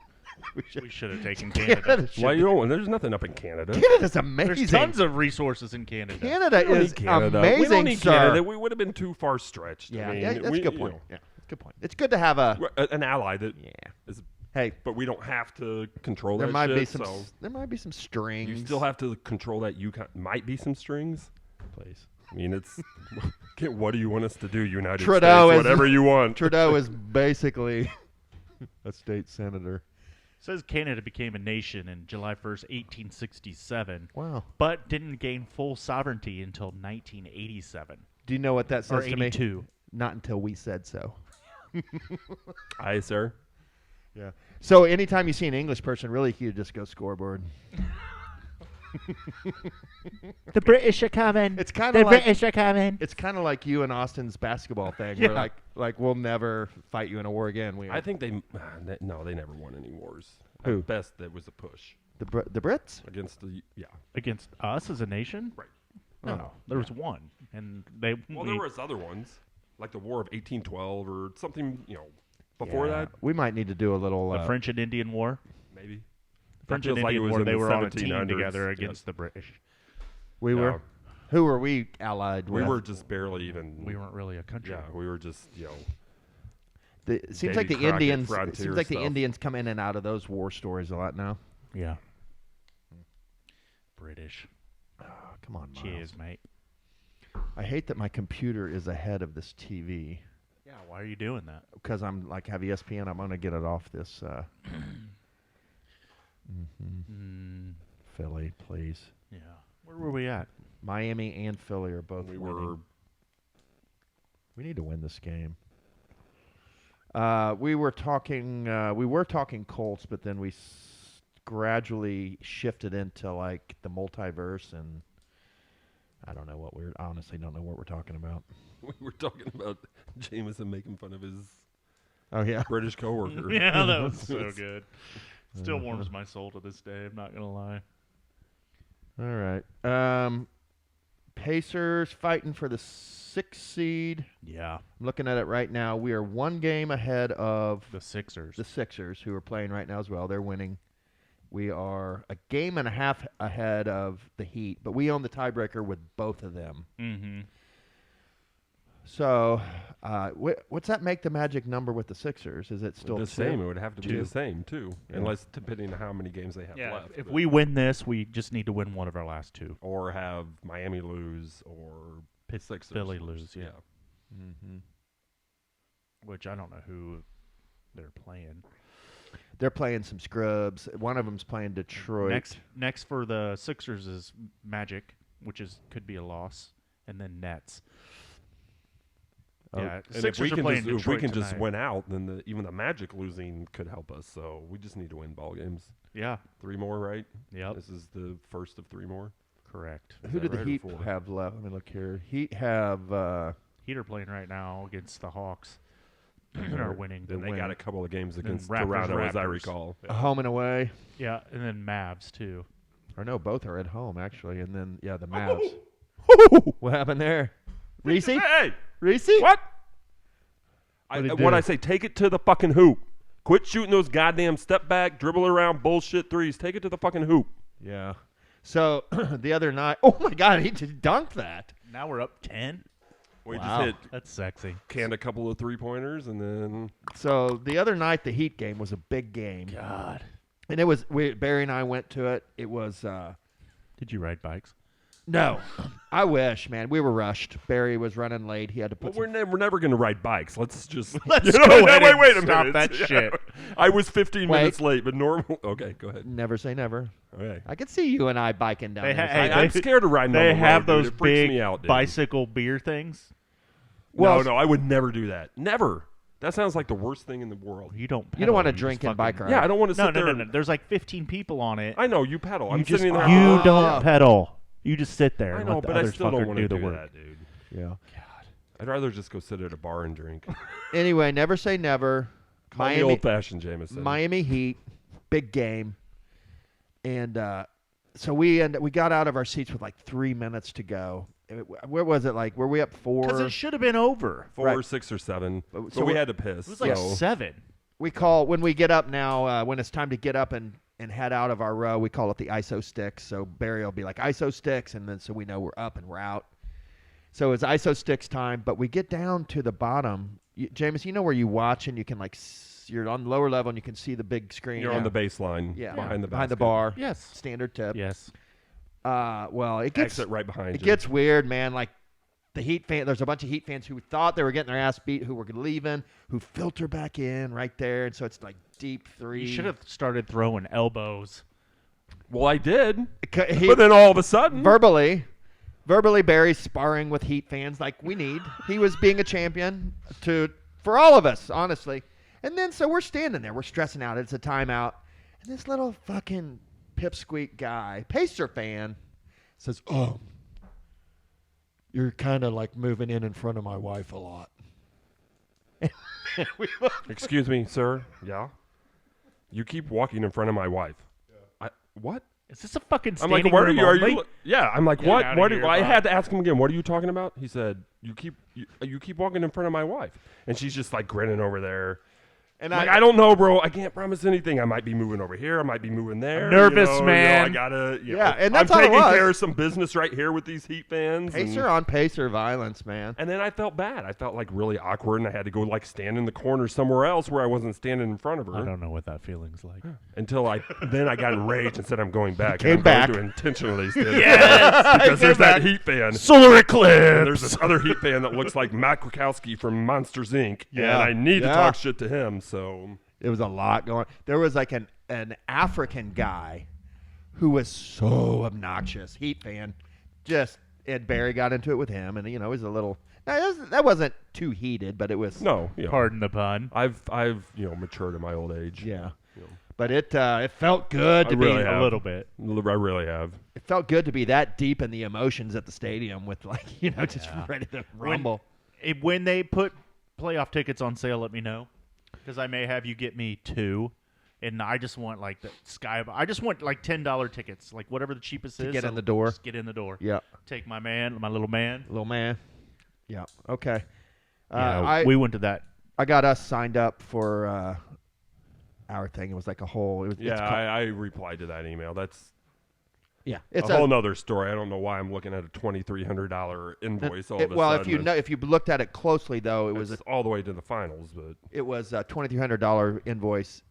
We should have taken Canada. Canada Why you don't? There's nothing up in Canada. Canada's amazing. There's tons of resources in Canada. Canada We don't is need Canada. amazing, We don't need sir. Canada. We would have been too far stretched. Yeah, I mean, yeah, that's we, a good you point. know, Yeah, that's a good point. It's good to have a. we're an ally that Yeah. is, Hey, but we don't have to control there that might shit, be some. so There might be some strings. you still have to control that. Might be some strings. please. I mean, it's what do you want us to do, United Trudeau States? is- Whatever you want. Trudeau is basically a state senator. Says Canada became a nation in July 1st, 1867, Wow. but didn't gain full sovereignty until 1987 Do you know what that or says to me? 82. Not until we said so. Aye, sir. Yeah. So anytime you see an English person, really, you just go scoreboard. The British are coming. It's kind of like are coming. it's kind of like you and Austin's basketball thing. Yeah. Where like we'll never fight you in a war again. I think they never won any wars. Who? At best, that was a push the Brits. against the Against us as a nation? Right. No, there was one, and they. Well, there was other ones like the War of 1812 or something. Before Yeah. that, We might need to do a little. the French and Indian War. maybe. French feels and like it Indian was War. in They the were on a team 1700s, together yes. against the British. We No. were. Who were we allied with? We were just barely even. We weren't really a country. Yeah, we were just It seems like Davy the Crockett Indians. It frontier seems like the stuff. Indians come in and out of those war stories a lot now. Yeah. British. Oh, come on, Miles. Cheers, mate. I hate that my computer is ahead of this TV Yeah, why are you doing that? because I'm like have ESPN. I'm gonna get it off this. Philly, please. Yeah. Where were we at? Miami and Philly are both we winning. were. We need to win this game. We were talking Colts, but then we gradually shifted into like the multiverse, and I don't know what we're honestly don't know what we're talking about. We were talking about Jameson making fun of his Oh yeah, British coworker. Yeah, that was so good. Still warms my soul to this day. I'm not gonna lie. all right. Pacers fighting for the 6th seed. Yeah, I'm looking at it right now. We are one game ahead of the Sixers. the Sixers, who are playing right now as well. They're winning. We are a game and a half ahead of the Heat, but we own the tiebreaker with both of them. Mm-hmm. So, what's that make the magic number with the Sixers? Is it still the 2? same? It would have to be Two. the same too, Yeah. unless depending on how many games they have left. If but- we win this, we just need to win one of our last 2. or have Miami lose or Sixers Philly lose, yeah. Mm-hmm. Which I don't know who they're playing. They're playing some scrubs. One of them's playing Detroit. Next for the Sixers is Magic, which could be a loss, and then Nets. Yeah, And if Sixers we are can playing just, if we Detroit can just tonight. win out, then even the Magic losing could help us. So we just need to win ball games. Yeah. 3 more, right? Yep. This is the first of 3 more. Correct. Is Who that did the right or Heat 4? have left? Let me look here. Heat have. Heat are playing right now against the Hawks. And are winning. Then they got a couple of games Then against Raptors, Toronto, as I Raptors. recall. A home and away. Yeah, and then Mavs too. Or no, both are at home actually, and then the Mavs. Oh! What happened there? Reese? Hey! Reese? What? What'd he What do? I say, take it to the fucking hoop. Quit shooting those goddamn step back, dribble around bullshit threes. Take it to the fucking hoop. Yeah. So the other night, oh my God, he just dunked that. Now we're up 10. We Wow. just hit, That's sexy. canned a couple of 3-pointers, and then So the other night, the Heat game was a big game, God. and it was Barry and I went to it. It was Did you ride bikes? no, I wish, man. We were rushed. Barry was running late. He had to well, put. we're never going to ride bikes. Let's just Let's go ahead and wait a stop minute. that shit. I was 15 Wait. minutes late, but normal. Okay, go ahead. Never say never. Okay. I could see you and I biking down They there. ha- hey, I'm scared of riding on They the have road, dude. those It freaks big me out, dude. bicycle beer things. Well, no, I would never do that. Never. That sounds like the worst thing in the world. You don't. You don't want to pedal, drink just and bike fucking- ride. Yeah, I don't want to sit No, there. no. There's like 15 people on it. I know you pedal. I'm you just sitting there. you don't yeah. pedal. You just sit there. I and know, let the but I others still don't fucker want do to the do work. that, dude. Yeah. I'd rather just go sit at a bar and drink. Anyway, never say never. Call me Miami, old-fashioned, Jameson. Miami Heat, big game, and so we got out of our seats with like 3 minutes to go. Where was it? Like, were we up 4? Because it should have been over. 4 Right. or 6 or 7. So So we we're- had to piss. It was like so 7. We call when we get up now. When it's time to get up and head out of our row, we call it the ISO sticks. So Barry will be like ISO sticks, and then so we know we're up and we're out. So it's ISO sticks time. But we get down to the bottom. James, you know where you watch and you can like you're on the lower level and you can see the big screen. You're on the baseline. yeah Behind the behind the basket. bar. Yes. Standard tip. Yes. Well, it gets Exit right behind it you. gets weird, man. Like the Heat fan, there's a bunch of Heat fans who thought they were getting their ass beat, who were leaving, who filter back in right there, and so it's like deep three. You should have started throwing elbows. Well, I did. But But then all of a sudden. verbally, Barry's sparring with Heat fans like we need. He was being a champion for all of us, honestly. And then so we're standing there, we're stressing out. It's a timeout, and this little fucking pipsqueak guy, Pacer fan, says, "Oh, you're kind of like moving in front of my wife a lot." Excuse me, sir. Yeah? You keep walking in front of my wife. What? Is this a fucking I'm standing like, what are room you? Are only? you? Yeah. I'm like, Get what? outta What? here, I Bob. had to ask him again. What are you talking about? He said, you keep walking in front of my wife, and she's just like grinning over there. And I'm like, I don't know, bro. I can't promise anything. I might be moving over here. I might be moving there. Nervous, I man. gotta. Yeah, and that's I'm all it taking was. care of some business right here with these Heat fans. Pacer on Pacer violence, man. And then I felt bad. I felt like really awkward, and I had to go like stand in the corner somewhere else where I wasn't standing in front of her. I don't know what that feeling's like. Until then I got enraged and said I'm going back. Came and I'm back. going to intentionally stand Yes! because there's that Heat fan. Solar And eclipse. there's this other Heat fan that looks like Matt Krakowski from Monsters Inc. Yeah. And I need to Yeah. talk shit to him. So There was a lot going. There was like an African guy who was so obnoxious, Heat fan. And Barry got into it with him, and it was a little. That wasn't too heated, but it was. no, Pardon the pun. I've matured in my old age. Yeah. You know. But it felt good I to really be have. A little bit. I really have. It felt good to be that deep in the emotions at the stadium with just Yeah. ready to rumble. When they put playoff tickets on sale, let me know, because I may have you get me 2, and I just want like the sky. I just want like $10 tickets, like whatever the cheapest is. get in the door. Just get in the door. Yeah, Take my little man. little man. Yeah. Okay. We went to that. I got us signed up for our thing. It was like a whole. It was, Yeah, it's called- I replied to that email. That's Yeah, It's a whole nother story. I don't know why I'm looking at a $2,300 invoice all of a sudden. If you looked at it closely, though, it was all the way to the finals, but it was a $2,300 invoice,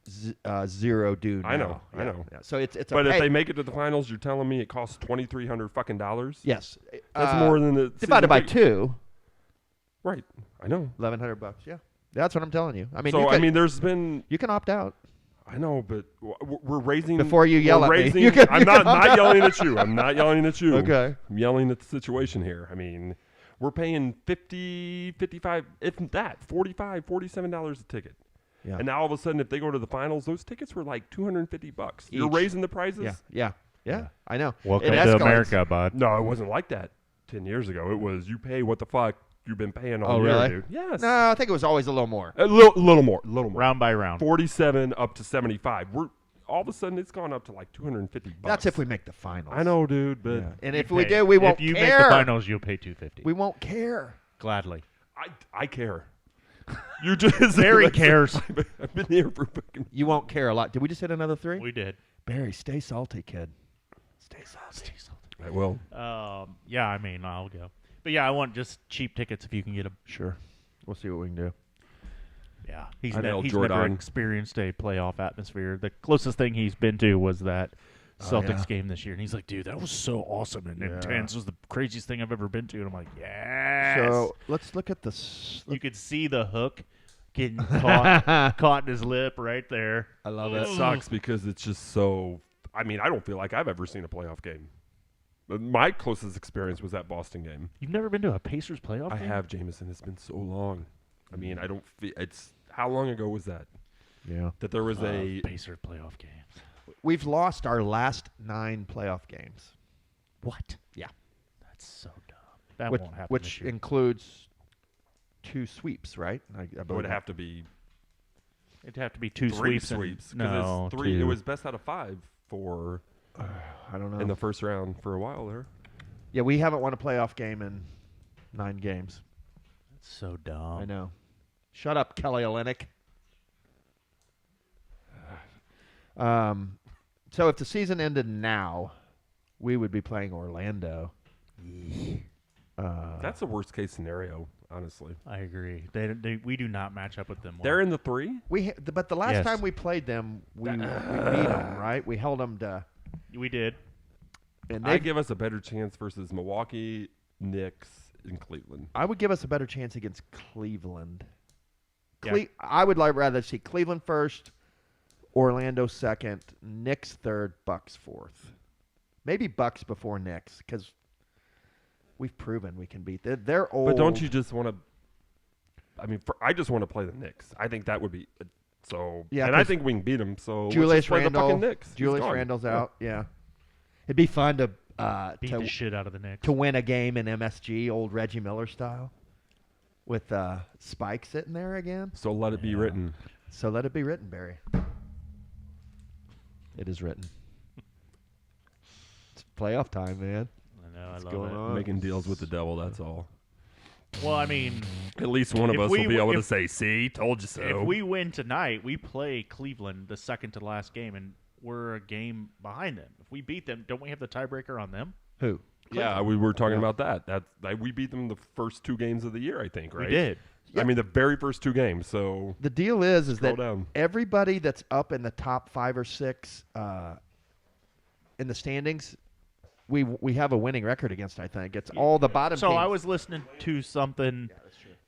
zero due. I know. Yeah. So it's. But if they make it to the finals, you're telling me it costs $2,300 fucking dollars? Yes, that's more than the divided by 2. Right, I know. $1,100. Yeah, that's what I'm telling you. I mean, so there's been you can opt out. I know, but we're raising before you yell at me. I'm not yelling at you. I'm not yelling at you. Okay, I'm yelling at the situation here. I mean, we're paying $50, $55, if that, $45, $47 a ticket. Yeah. And now all of a sudden, if they go to the finals, those tickets were like $250. You're raising the prices. Yeah. I know. Welcome to America, bud. No, it wasn't like that 10 years ago. It was you pay what the fuck you've been paying all year, really? dude. Yes. No, I think it was always a little more. A little more. Round by round. 47 up to 75. We're all of a sudden it's gone up to like $250. That's if we make the finals. I know, dude, but and if we do, we won't care. If you make the finals, you'll pay $250. We won't care. Gladly. I care. You just Barry cares. I've been here for fucking. You won't care a lot. Did we just hit another 3? We did. Barry, stay salty, kid. Stay salty. I will. Yeah, I mean, I'll go. But yeah, I want just cheap tickets if you can get them. Sure. We'll see what we can do. Yeah, he's I know never Jordan. experienced a playoff atmosphere. The closest thing he's been to was that Celtics game this year, and he's like, "Dude, that was so awesome and intense. It was the craziest thing I've ever been to." And I'm like, "Yes." So let's look at this. You could see the hook getting caught in his lip right there. I love It it. sucks because it's just so. I mean, I don't feel like I've ever seen a playoff game. My closest experience was that Boston game. You've never been to a Pacers playoff game? I have, Jameson. It's been so long. I mean, I don't feel it's. How long ago was that? Yeah. That there was a Pacers playoff games. We've lost our last 9 playoff games. What? Yeah. That's so dumb. That won't happen Which this year. includes 2 sweeps, right? It would have to be It'd have to be 2 3 sweeps. sweeps. No, it's 3. 2. It was best out of 5 for. I don't know. In the first round for a while there. Yeah, we haven't won a playoff game in 9 games. That's so dumb. I know. Shut up, Kelly Olynyk. So if the season ended now, we would be playing Orlando. That's the worst case scenario, honestly. I agree. We do not match up with them well. They're in the 3? But the last time we played them, we beat them, right? We held them to. We did. And I give us a better chance versus Milwaukee, Knicks, and Cleveland. I would give us a better chance against Cleveland. Yeah. I would rather see Cleveland first, Orlando second, Knicks third, Bucks fourth. Maybe Bucks before Knicks because we've proven we can beat them. They're old. But don't you just want to? I mean, I just want to play the Knicks. I think that would be so. Yeah, and I think we can beat them. So Julius let's just play Randle, the fucking Knicks. Julius Randle's out. Yeah, it'd be fun to beat the shit out of the Knicks to win a game in MSG, old Reggie Miller style, with Spike sitting there again. So let it be written. So let it be written, Barry. It is written. It's playoff time, man. I know. What's I going love it. on? Making deals with the devil. That's all. Well, I mean, at least one of us will be able to say, "See, told you so." If we win tonight, we play Cleveland the second to last game, and we're a game behind them. If we beat them, don't we have the tiebreaker on them? Who? Yeah, we were talking about that. We beat them the first 2 games of the year, I think, right? We did. I mean, the very first 2 games. So the deal is that down. Everybody that's up in the top 5 or 6 in the standings, we have a winning record against. I think it's all the bottom. So teams. I was listening to something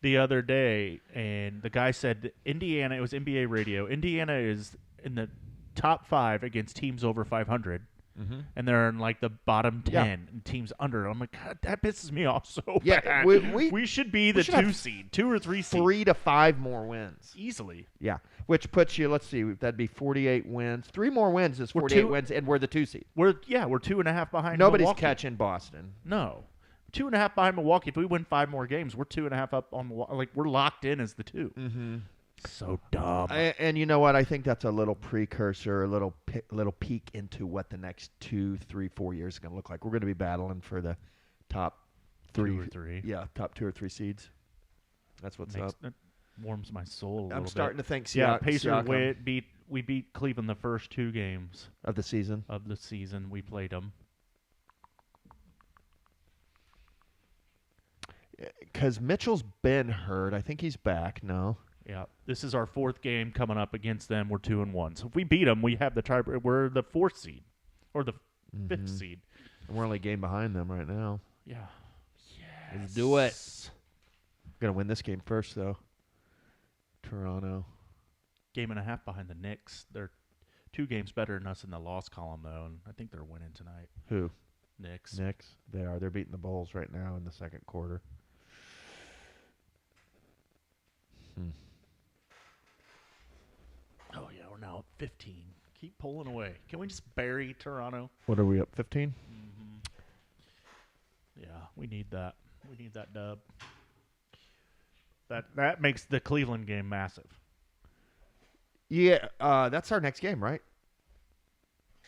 the other day, and the guy said Indiana. It was NBA radio. Indiana is in the top 5 against teams over 500. And they're in like the bottom 10 and teams under. I'm like, God, that pisses me off so bad. We should be the 2 seed, 2 or 3 seed. 3 to 5 more wins. Easily. Yeah, which puts you, let's see, that'd be 48 wins. 3 more wins is 48 wins, and we're the 2 seed. We're 2.5 behind Nobody's Milwaukee. catching Boston. No. 2.5 behind Milwaukee. If we win 5 more games, we're 2.5 up on Milwaukee. Like, we're locked in as the 2. Mm-hmm. So dumb. And you know what? I think that's a little precursor, a little peek into what the next 2, 3, 4 years is going to look like. We're going to be battling for the top 3 or 3. Yeah, top 2 or 3 seeds. That's what's up. That warms my soul a little I'm bit. starting to think. Pacers we beat Cleveland the first 2 games of the season. We played them. because Mitchell's been hurt. I think he's back. No. Yeah, this is our 4th game coming up against them. We're 2-1. So if we beat them, we have the tiebreaker. We're the 4th seed or the 5th seed. And we're only a game behind them right now. Yeah. Let's do it. Gonna win this game first, though. Toronto. Game and a half behind the Knicks. They're 2 games better than us in the loss column, though, and I think they're winning tonight. Who? Knicks. They are. They're beating the Bulls right now in the second quarter. Oh, yeah, we're now up 15. Keep pulling away. Can we just bury Toronto? What are we up, 15? Yeah, we need that. We need that dub. That makes the Cleveland game massive. Yeah, that's our next game, right?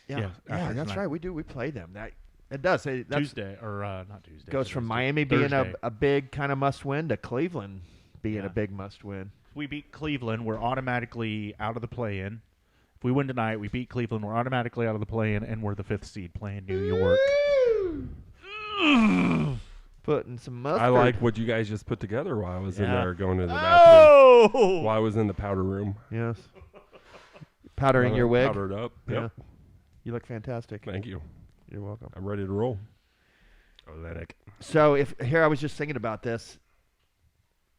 Yeah, that's tonight. right. We do. We play them. It does. That's Tuesday, or not Tuesday. goes from Thursday. Miami Thursday. being a big kind of must-win to Cleveland being a big must-win. If we beat Cleveland, we're automatically out of the play-in. If we win tonight, we beat Cleveland, we're automatically out of the play-in, and we're the 5th seed playing New York. Putting some mustard. I like what you guys just put together while I was in there going to the bathroom. Oh! While I was in the powder room. Yes. Powdering your wig. Powdered up. Yeah. Yep. You look fantastic. Thank you. You're welcome. I'm ready to roll. Atlantic. So I was just thinking about this.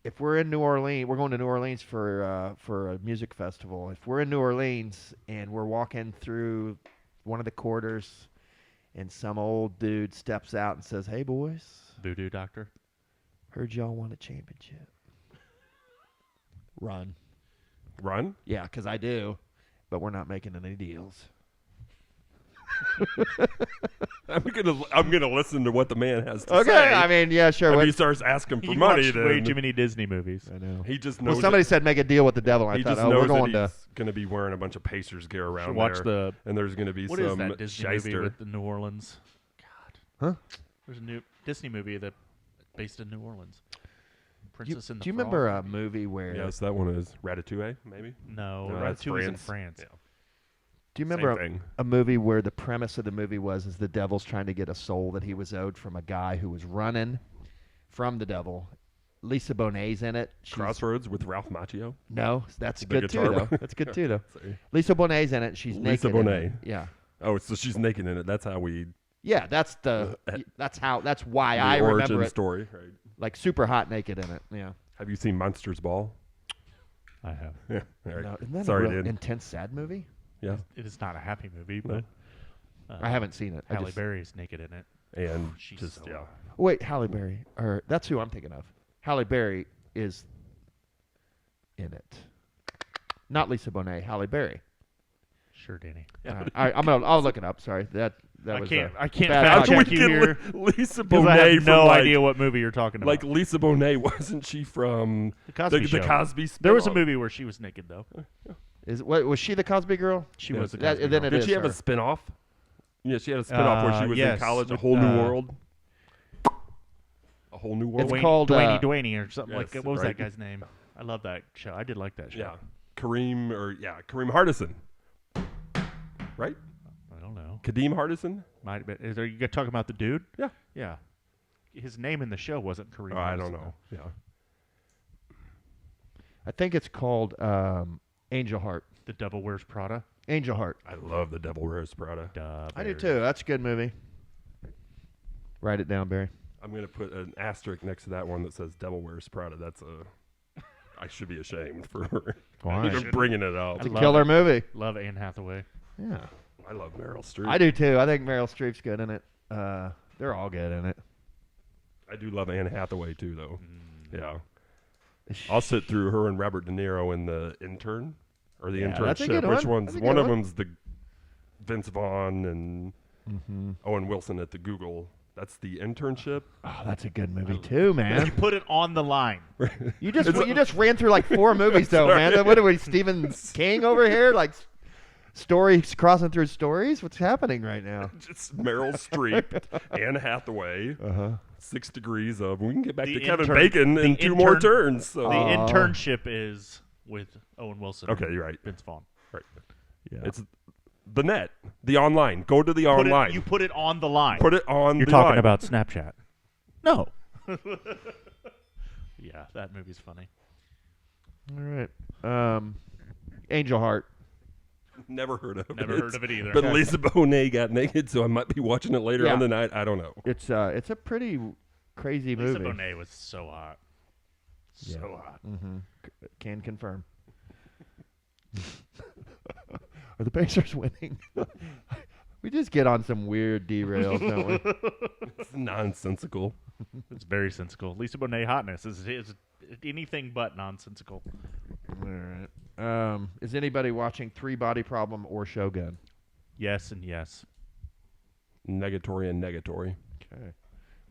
If we're in New Orleans, we're going to New Orleans for a music festival. If we're in New Orleans and we're walking through one of the quarters, and some old dude steps out and says, "Hey boys, Voodoo Doctor, heard y'all won a championship." Run. Run? Yeah, because I do, but we're not making any deals. I'm gonna listen to what the man has to say. Okay, I mean, yeah, sure. If he starts asking for he money, watched then way too many Disney movies. I know. he just knows. Well, somebody said make a deal with the devil. And he I thought, just we're knows going that to. he's going to be wearing a bunch of Pacers gear around Should watch there, and there's going to be what is some that Disney movie shyster. with the New Orleans? God, Huh? There's a new Disney movie that based in New Orleans. Princess and the Do you Frog. remember a movie where? Yes, that one is Ratatouille, maybe. No, No, that's Ratatouille is in France. France. Yeah. Do you remember Same thing. a movie where the premise of the movie was the devil's trying to get a soul that he was owed from a guy who was running from the devil? Lisa Bonet's in it. Crossroads with Ralph Macchio. No, that's The good too, guitar though. That's good too, though. Sorry. Lisa Bonet's in it. She's Lisa naked. in Bonet. it. Yeah. Oh, so she's naked in it. That's how we. Yeah, that's why The I origin remember it. story, right? Like super hot naked in it. Yeah. Have you seen Monsters Ball? I have. Yeah. All right. No, isn't that Sorry, a real dude. intense sad movie? Yeah. It is not a happy movie, No. but I haven't seen it. Halle Berry's naked in it. And She's just so yeah. hot. Wait, Halle Berry. Or that's who I'm thinking of. Halle Berry is in it. Not Lisa Bonet. Halle Berry. Sure, Danny. I'll look it up. Sorry, that I was. can't bad fact How check can you we here get Lisa because I Bonet have no from, like, idea what movie you're talking about. Like Lisa Bonet, wasn't she from the Cosby the Show. Cosby? There was a spinoff? movie where she was naked though. Was she the Cosby girl? She Yeah, was the that- Cosby then girl. it Did is she have her. a spinoff? Yeah, she had a spinoff where she was yes, in college. A with, whole new world. A whole new world. It's called, Dwayne or something like yes, that. What was right. that guy's name? I love that show. I did like that show. Yeah, Kareem Hardison. Right? I don't know. Kadeem Hardison. Might have been. Is there, you talking about the dude? Yeah. Yeah. His name in the show wasn't Kareem. Oh, I don't Hardison, know. Yeah. I think it's called Angel Heart. The Devil Wears Prada. Angel Heart. I love the Devil Wears Prada. I do too. That's a good movie. Write it down, Barry. I'm gonna put an asterisk next to that one that says Devil Wears Prada. That's a. I should be ashamed for Why? even bringing it up. It's a love killer it. movie. Love Anne Hathaway. Yeah. I love Meryl Streep. I do too. I think Meryl Streep's good in it. They're all good in it. I do love Anne Hathaway too, though. Mm. Yeah. I'll sit through her and Robert De Niro in The Intern or The Yeah, that's a Internship. good Which one. one's That's a one good of one. them's the Vince Vaughn and Mm-hmm. Owen Wilson at the Google. That's The Internship. Oh, that's a good movie too, You man. put it on the line. You just ran through like 4 movies though, man. What are we, Stephen King over here? Like stories crossing through stories? What's happening right now? Just Meryl Streep, Anne Hathaway, Uh-huh. 6 degrees of. We can get back The to Kevin intern- Bacon in the 2 more intern- turns. So. The internship is with Owen Wilson. Okay, and you're right. Vince Vaughn. Right. Yeah. It's the net, the online. Go to the Put online. you put it on the line. Put it on You're the talking line. about Snapchat. No. Yeah, that movie's funny. All right. Angel Heart. Never heard of it. Never heard of it either. But Lisa Bonet got naked, so I might be watching it later on tonight. I don't know. It's a pretty crazy movie. Lisa Bonet was so hot. So hot. Mm-hmm. Can confirm. Are the Pacers winning? We just get on some weird derails, don't we? It's nonsensical. It's very sensical. Lisa Bonet hotness is anything but nonsensical. All right. Is anybody watching Three Body Problem or Shogun? Yes and yes. Negatory and negatory. Okay.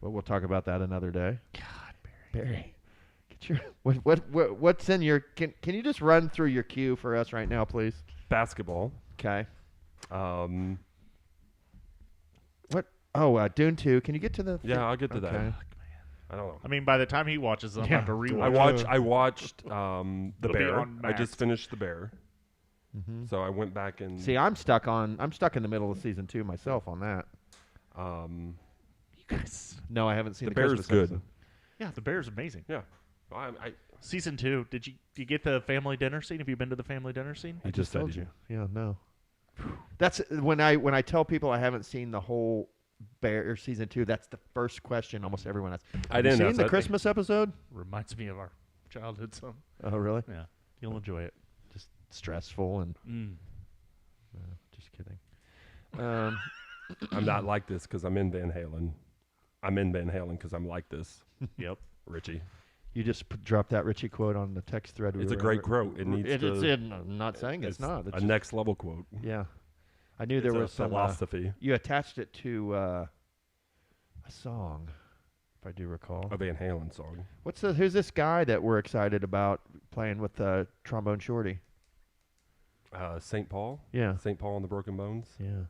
Well, we'll talk about that another day. God, Barry, get your what's in your? Can you just run through your queue for us right now, please? Basketball. Okay. What? Oh, Dune 2. Can you get to the? Yeah, I'll get to that. Okay. I don't know. I mean, by the time he watches them, I have to rewatch. I watched The Bear. I just finished The Bear. Mm-hmm. So I went back and see. I'm stuck in the middle of season 2 myself on that. You guys. No, I haven't seen The Bear is good. Episode. Yeah, The Bear's amazing. Yeah. Season 2. Did you get the family dinner scene? Have you been to the family dinner scene? I just told said you. Yeah, no. That's when I tell people I haven't seen the whole Bear season 2. That's the first question almost everyone asks. I didn't seen ask the that. Christmas episode. Reminds me of our childhood son. Oh, really? Yeah, you'll enjoy it. Just stressful and. Just kidding. I'm not like this because I'm in Van Halen. I'm in Van Halen because I'm like this. Yep. Richie. You just dropped that Richie quote on the text thread. It's a great quote. It needs to. I'm not saying it's not. It's a next level quote. Yeah. I knew there was some philosophy. You attached it to a song, if I do recall. A Van Halen song. Who's this guy that we're excited about playing with Trombone Shorty? St. Paul. Yeah. St. Paul and the Broken Bones. Yeah.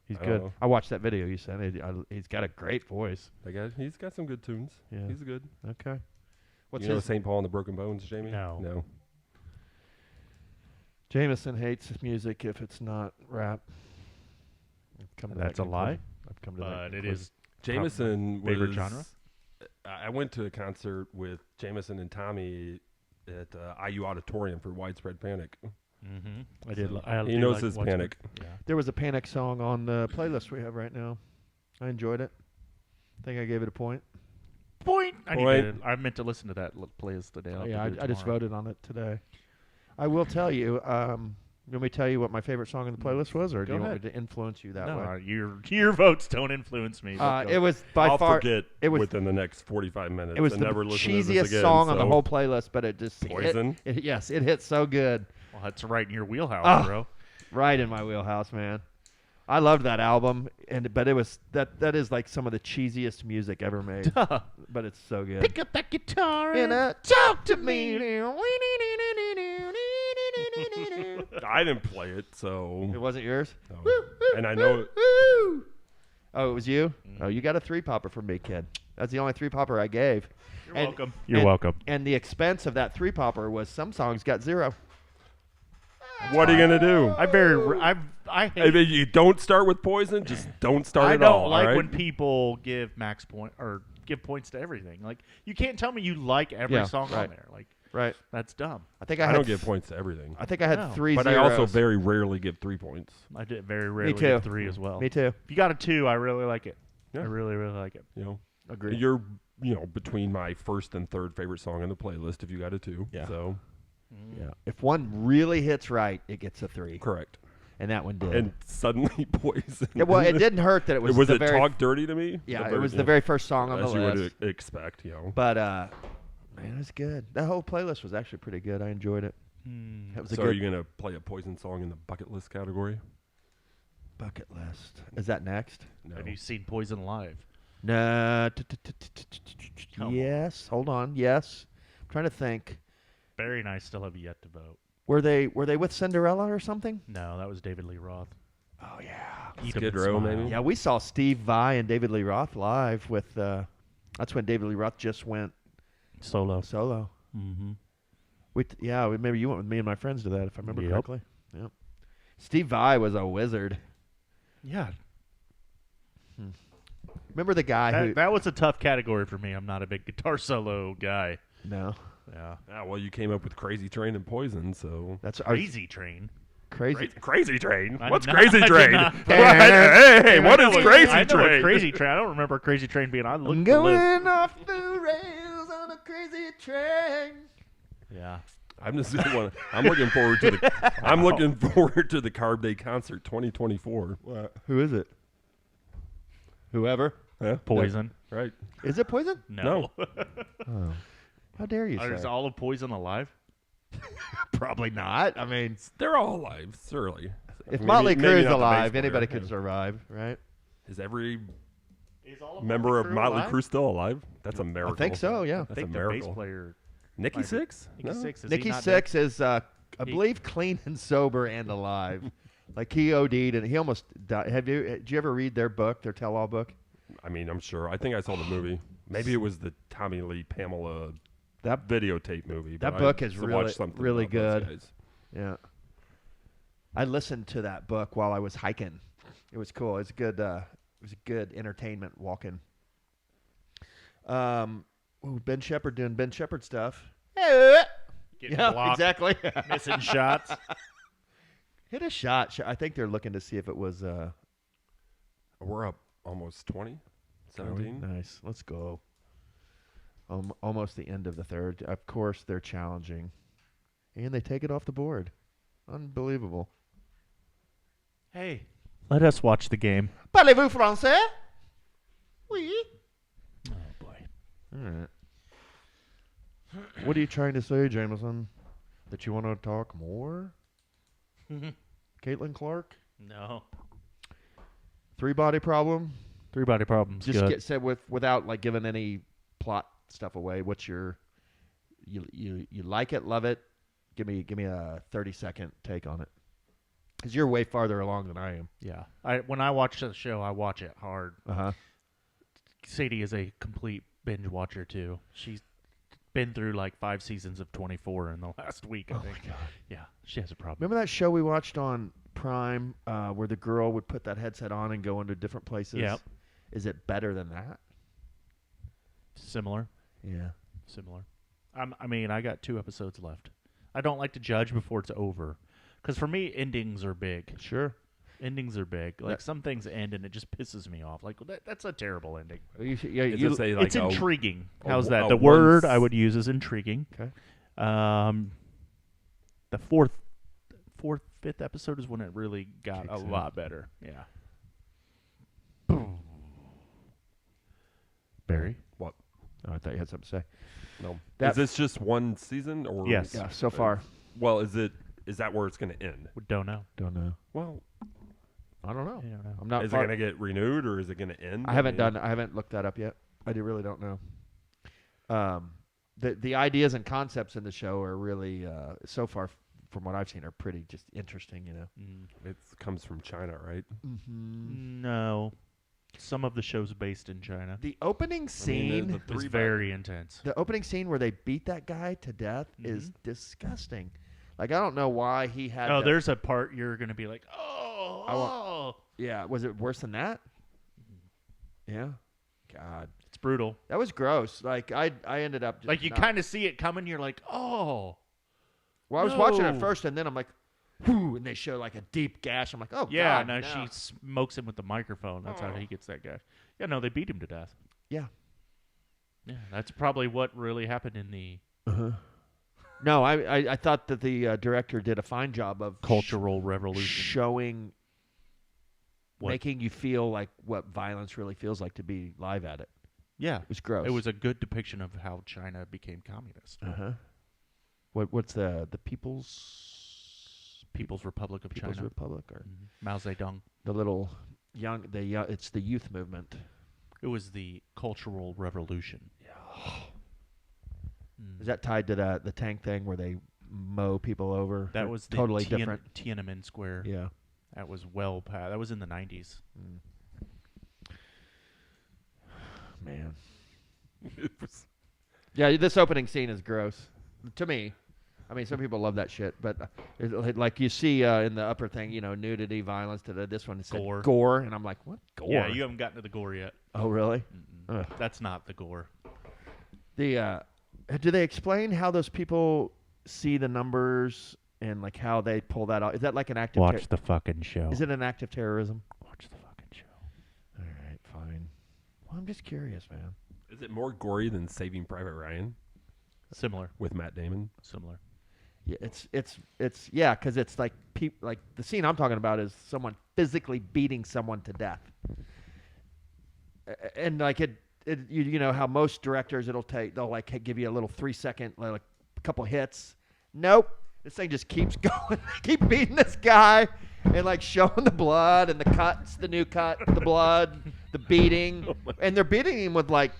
He's good. I watched that video you sent. He's got a great voice. He's got some good tunes. Yeah. He's good. Okay. You know St. Paul and the Broken Bones, Jamie? No. Jameson hates music if it's not rap. That's a lie. I've come to but it is. Jameson favorite was, genre. I went to a concert with Jameson and Tommy at IU Auditorium for Widespread Panic. Mm-hmm. I did. He knows his Panic. Yeah. There was a Panic song on the playlist we have right now. I enjoyed it. I think I gave it a point. I meant to listen to that playlist today. I just voted on it today. I will tell you. Let me tell you what my favorite song on the playlist was, or do you want me to influence you that way? No, your votes don't influence me. It was by far. I'll forget within the next 45 minutes. It was the cheesiest song on the whole playlist, but it just Poison. Yes, it hit so good. Well, that's right in your wheelhouse, bro. Right in my wheelhouse, man. I loved that album, but it was that is like some of the cheesiest music ever made. But it's so good. Pick up that guitar and talk to me. I didn't play it, so it wasn't yours. No. And I know. Oh, it was you. Oh, you got a 3-popper from me, kid. That's the only 3-popper I gave. You're welcome. You're welcome. And the expense of that 3-popper was some songs got 0. What are you gonna do? I hate. You don't start with Poison. Just don't start I at all. don't like right? when people give max point or give points to everything. Like you can't tell me you like every song on there. Like that's dumb. I don't give points to everything. I think I had 3 but zeros. I also very rarely give 3 points. I did very rarely give 3 as well. Me too. If you got a 2, I really like it. Yeah. I really, really like it. Agreed. You're between my first and third favorite song on the playlist. If you got a 2, so yeah. If one really hits right, it gets a 3. Correct. And that one did. And suddenly Poison. Well, it didn't hurt that it was. Was it Talk Dirty to Me? Yeah, it was the very first song on the list. As you would expect, But man, it was good. That whole playlist was actually pretty good. I enjoyed it. So are you gonna play a Poison song in the bucket list category? Bucket list. Is that next? No. Have you seen Poison live? No. Yes. Hold on. Yes. I'm trying to think. Barry and I still have yet to vote. Were they with Cinderella or something? No, that was David Lee Roth. Oh yeah. Skid Row, maybe. Yeah, we saw Steve Vai and David Lee Roth live with. That's when David Lee Roth just went solo. Mm-hmm. Maybe you went with me and my friends to that, if I remember correctly. Yep. Steve Vai was a wizard. Yeah. Remember the guy that was a tough category for me. I'm not a big guitar solo guy. No. Yeah. Yeah, well, you came up with Crazy Train and Poison, so That's Crazy Train. crazy. Crazy Train. I What's did not- Crazy I did Train? not- What? Hey, what is Crazy I know what Train? Crazy Train. I don't remember Crazy Train being on. I'm going off the rails on a crazy train. Yeah. I'm looking forward to the. I'm looking forward to the Carb Day concert 2024. What? Who is it? Whoever. Yeah, Poison. yeah, right. Is it Poison? No. Oh. How dare you Is say? all of Poison alive? Probably not. I mean, They're all alive, surely. if Maybe- Motley maybe Crue's not the alive, bass anybody player. could survive, right? Is every Is all of member of Motley alive? Crue still alive? That's a miracle. I think so, yeah. I That's think a the miracle. bass player. Nikki might be- Sixx? Nikki No? Sixx. Is he Nikki not Sixx is, I He- believe, clean and sober and alive. Like he OD'd and he almost died. Did you ever read their book, their tell-all book? I mean, I'm sure. I think I saw the movie. Maybe it was the Tommy Lee Pamela That videotape movie. That but book I is used to really- watch something really about those good. guys. Yeah. I listened to that book while I was hiking. It was cool. It's good. It was a good entertainment walking. Ben Shepherd doing Ben Shepherd stuff. Getting Yeah, blocked, exactly. missing shots? Hit a shot. I think they're looking to see if it was. We're up almost 20, 17. Nice. Let's go. Almost the end of the third. Of course, they're challenging, and they take it off the board. Unbelievable. Hey, let us watch the game. Parlez-vous français? Oui. Oh boy. All right. What are you trying to say, Jameson? That you want to talk more? Caitlin Clark? No. 3-body problem? 3-body problems. Just good. get said without like giving any plot stuff away. What's your you like it, love it? Give me a 30-second take on it. Because you're way farther along than I am. Yeah. When I watch the show, I watch it hard. Uh-huh. Sadie is a complete binge watcher too. She's been through like 5 seasons of 24 in the last week. I think. my God. Yeah, she has a problem. Remember that show we watched on Prime where the girl would put that headset on and go into different places? Yep. Is it better than that? Similar. Yeah. I mean, I got 2 episodes left. I don't like to judge before it's over, because for me, endings are big. Sure. Endings are big. Like some things end and it just pisses me off. Like that's a terrible ending. Is it say like It's intriguing. a- How's that? a The word once- I would use is intriguing. Okay. The fifth episode is when it really got Kicks a in. lot better. Yeah. Barry? What? Oh, I thought you had something to say. No. That- Is this just one season or? Yes. Yeah, so far. Well, is that where it's going to end? We don't know. Don't know. Well, I don't know. I don't know. I'm not is it far. going to get renewed or is it going to end? I haven't looked that up yet. Really don't know. The ideas and concepts in the show are really so far from what I've seen are pretty just interesting, you know. It comes from China, right? No. Some of the show's based in China. The opening scene, the It was 3-body very intense. the opening scene where they beat that guy to death is disgusting. Like I don't know why he had. Oh, to- there's a part you're going to be like, oh. Yeah, was it worse than that? Yeah. God, It's brutal. that was gross. Like I ended up just Like you not- kind of see it coming. You're like, oh. Well, I was watching it No. first, and then I'm like, whoo, and they show like a deep gash. I'm like, oh, Yeah, God, no, no. she smokes him with the microphone. That's how he gets that guy. Yeah, no, they beat him to death. Yeah. Yeah, that's probably what really happened in the No, I thought that the director did a fine job of Cultural Revolution. showing, What? making you feel like what violence really feels like to be live at it. Yeah, It was gross. it was a good depiction of how China became communist. Uh-huh. What's the People's Republic of People's China. Republic or Mao Zedong. the little young it's the youth movement. It was the Cultural Revolution. Is that tied to the tank thing where they mow people over? That Or was the totally different. Tiananmen Square. Yeah. That was well past. That was in the 90s. Man. It was- Yeah, this opening scene is gross to me. I mean, some people love that shit, but like you see in the upper thing, you know, nudity, violence. This one said gore, and I'm like, what gore? Yeah, you haven't gotten to the gore yet. Oh, really? That's not the gore. The Do they explain how those people see the numbers and like how they pull that out? Is that like an active? Watch the fucking show. Is it an active terrorism? Watch the fucking show. All right, fine. Well, I'm just curious, man. Is it more gory than Saving Private Ryan Similar. with Matt Damon? Similar. Yeah, it's yeah, because it's like like the scene I'm talking about is someone physically beating someone to death, and like you know how most directors they'll like give you a little 3-second like a couple hits. Nope, this thing just keeps going, keep beating this guy, and like showing the blood and the cuts, the new cut, the blood, the beating, and they're beating him with like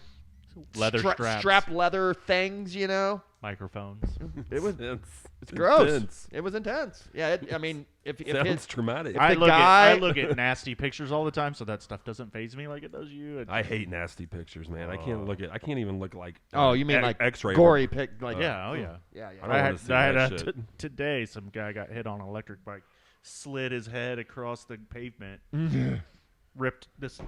Leather straps. strap leather things, you know. Microphones. It was. Intense. It's gross. Intense. It was intense. Yeah. I mean, if Sounds his, traumatic. I guy- look at nasty pictures all the time, so that stuff doesn't faze me like it does you. I hate nasty pictures, man. I can't even look like. you mean like X-ray gory pic? Like yeah, oh yeah. yeah. I don't want to see that shit. Today, some guy got hit on an electric bike, slid his head across the pavement, ripped this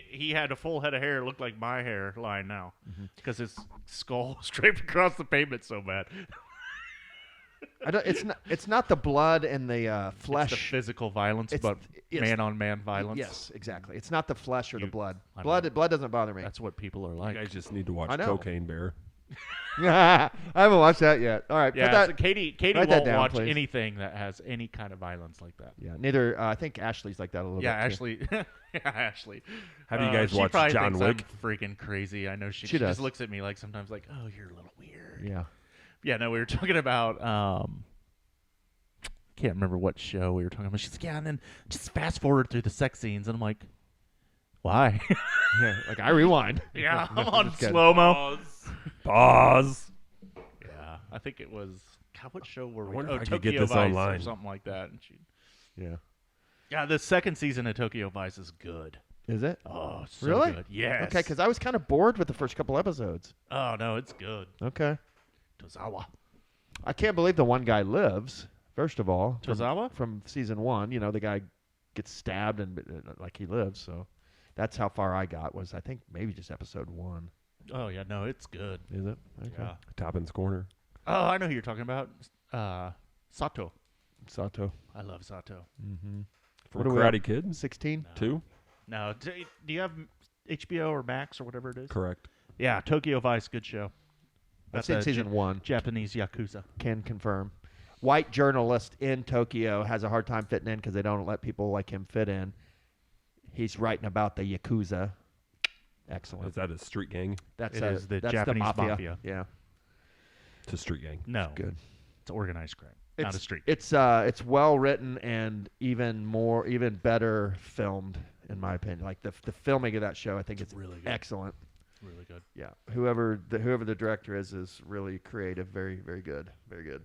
he had a full head of hair, looked like my hairline now, because his skull scraped across the pavement so bad. It's not the blood and the flesh. It's the physical violence, but man-on-man violence. Yes, exactly. It's not the flesh or the blood. I Blood doesn't bother me. That's what people are You like. guys just need to watch I know. Cocaine Bear. I haven't watched that yet. All right, Yeah, put that. so Katie write that won't down, watch please. anything that has any kind of violence like that. Yeah, neither. I think Ashley's like that a little Yeah, bit. too. Ashley. Yeah, Ashley. Have you guys she watched probably John thinks Wick? I'm freaking crazy. I know she She does. just looks at me like sometimes like, oh, you're a little weird. Yeah. Yeah, no, we were talking about can't remember what show we were talking about. She's like, yeah, and then just fast forward through the sex scenes, and I'm like, why? Yeah, like I rewind. Yeah, No, I'm on just kidding. slow mo. Pause. Yeah, I think it was. God, what show were we? wonder Oh, if I could Tokyo get this Vice online. or something like that. And she. Yeah. Yeah, the second season of Tokyo Vice is good. Is it? Oh, so Really? good. Yes. Okay, because I was kind of bored with the first couple episodes. Oh no, it's good. Okay. Tozawa. I can't believe the one guy lives. First of all, Tozawa? from season 1, you know, the guy gets stabbed and like he lives. So that's how far I got. Was I think maybe just episode 1. Oh yeah, no, it's good. Is it? Okay. Yeah. Toppin's Corner. Oh, I know who you're talking about. Sato. Sato. I love Sato. Mm-hmm. From What are we Karate at? Kid. 16. 2. No, do you have HBO or Max or whatever it is? Correct. Yeah, Tokyo Vice, good show. That's That's in a season 1. Japanese yakuza. Can confirm. White journalist in Tokyo has a hard time fitting in because they don't let people like him fit in. He's writing about the yakuza. Excellent. Is that a street gang? That's It is the that's Japanese mafia. mafia. Yeah, It's a street gang. No, good. it's organized crime, not a street. It's well written and even better filmed in my opinion. Like the filming of that show, I think it's really good. excellent. Really good. Yeah, whoever the director is really creative. Very very good. Very good.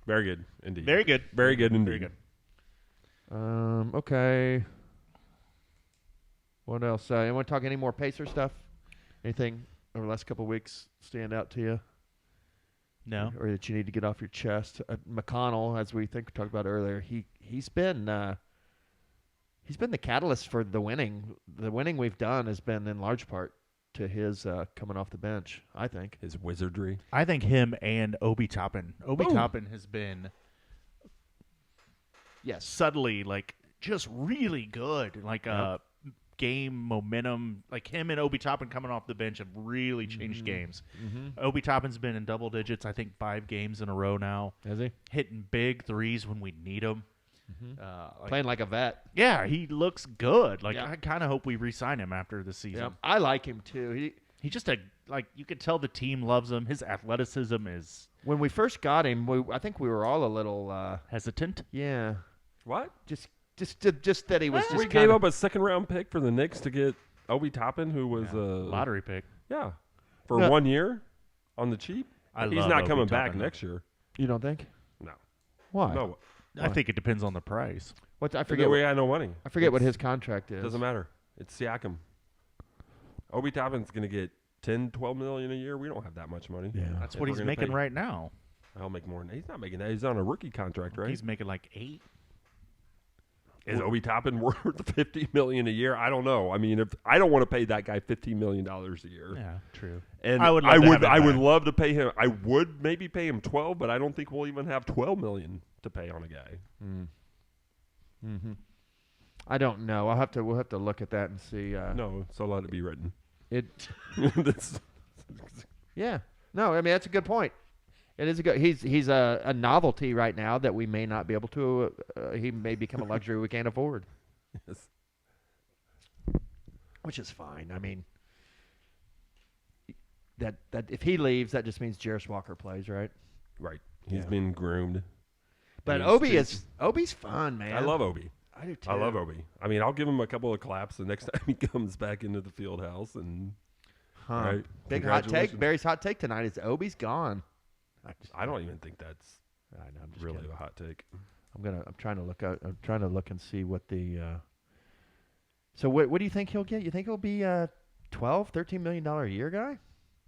Very good, indeed. Very good. Very good indeed. Very good. Okay. What else? Anyone talk any more Pacer stuff? Anything over the last couple of weeks stand out to you? No. Or that you need to get off your chest? McConnell, as we talked about earlier, he's been the catalyst for the winning. The winning we've done has been in large part to his coming off the bench, I think. His wizardry. I think him and Obi Toppin. Obi Toppin has been subtly like just really good. Like game momentum. Like him and Obi Toppin coming off the bench have really changed games. Mm-hmm. Obi Toppin's been in double digits, I think 5 games in a row now. Has he? Hitting big threes when we need them. Playing like a vet. Yeah, he looks good. Like Yeah. I kind of hope we re-sign him after the season. Yeah, I like him too. He just you could tell the team loves him. His athleticism is When we first got him, I think we were all a little hesitant. yeah. What? Just that he was just We kind gave of, up a second-round pick for the Knicks to get Obi Toppin, who was a Lottery pick. Yeah, for No. 1 year on the cheap. He's love not Obi coming back Toppin, next year. You don't think? No. Why? No. I think it depends on the price. What I Forget forget. we got no money. I forget what his contract is. Doesn't matter. It's Siakam. Obi Toppin's going to get 10, 12 million a year. We don't have that much money. Yeah. That's If what we're he's gonna making pay- right now. I'll make more. He's not making that. He's on a rookie contract, right? He's making like 8. Is Obi Toppin worth $50 million a year? I don't know. I mean, if I don't want to pay that guy $15 million a year. Yeah, true. And I would love to pay him. I would maybe pay him 12, but I don't think we'll even have 12 million to pay on a guy. Mm-hmm. I don't know. We'll have to look at that and see. No, so let it be written. Yeah. No, I mean that's a good point. It is a good. He's a novelty right now that we may not be able to. He may become a luxury we can't afford. Yes. Which is fine. I mean, that if he leaves, that just means Jarris Walker plays, right? Right. He's been groomed. But Obi's fun, man. I love Obi. I do too. I love Obi. I mean, I'll give him a couple of claps the next time he comes back into the field house. And right, big hot take. Barry's hot take tonight is Obi's gone. I don't even think that's I'm just really kidding. a hot take. I'm trying to look out. I'm trying to look and see what the. So what do you think he'll get? You think he'll be a $12-13 million a year guy?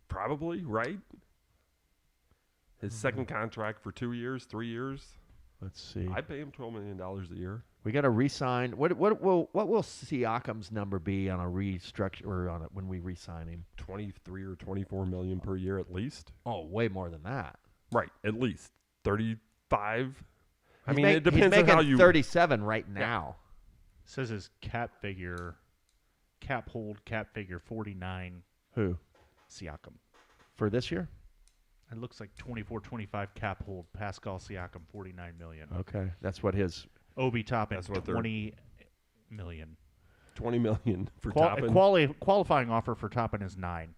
Probably, right? His second contract for 2 years, 3 years. Let's see. I'd pay him $12 million a year. We got to re-sign. What will Siakam's number be on a restructure or on it when we re-sign him? 23 or 24 million per year at least. Oh, way more than that. Right, at least 35. I mean, he's it depends on how you 37 right now. Says his cap hold 49. Who? Siakam. For this year? It looks like 24-25 cap hold. Pascal Siakam, $49 million. Okay, that's what his. Obi Toppin, That's what $20 million. $20 million for Toppin. Qualifying offer for Toppin is $9 million.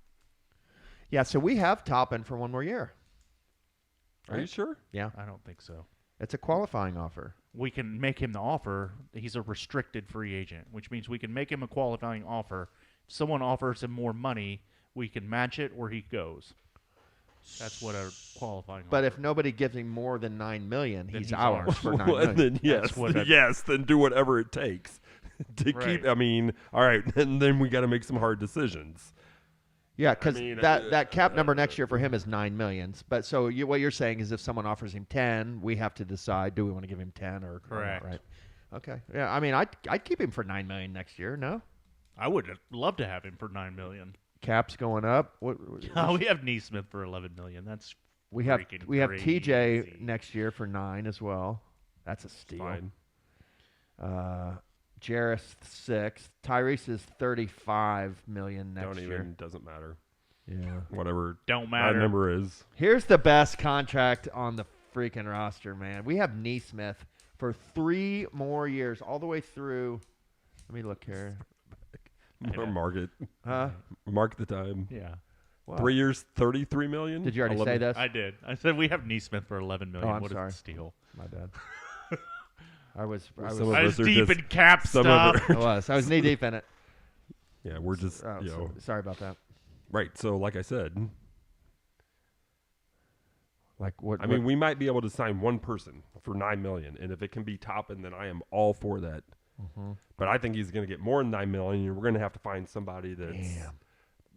Yeah, so we have Toppin for one more year. Are you sure? Yeah, I don't think so. it's a qualifying offer. We can make him the offer. He's a restricted free agent, which means we can make him a qualifying offer. If someone offers him more money, we can match it or he goes. That's what a qualifying But offer. if nobody gives him more than $9 million, Then he's he's ours ours. for $9 Well, million. then That's then do whatever it takes to Right. keep. I mean, all right, and then we got to make some hard decisions. Yeah, because I mean, that cap number next year for him is $9 million. But so what you're saying is if someone offers him 10, we have to decide, do we want to give him 10 or Correct. Right. Okay. Yeah, I mean, I'd keep him for $9 million next year. No, I would love to have him for $9 million. cap's going up. What? We have Neesmith for $11 million. That's we have freaking TJ crazy. next year for 9 as well. That's a steal. Fine. Jarris 6. Tyrese is $35 million next year. Doesn't matter. Yeah. Whatever don't that matter. number is. Here's the best contract on the freaking roster, man. We have Neesmith for 3 more years, all the way through. Let me look here. Or mark it. Huh? Mark the time. Yeah, Wow. 3 years, $33 million. Did you already say this? I did. I said we have Neesmith for $11 million. Oh, I'm what sorry. a steal! My bad. I was Some of I was us are deep just- in cap some stuff. of I was knee deep in it. Yeah, we're just Sorry about that. right. So, like I said, Like what? I mean, we might be able to sign one person for $9 million, and if it can be Toppin, then I am all for that. But I think he's going to get more than $9 million, and we're going to have to find somebody that's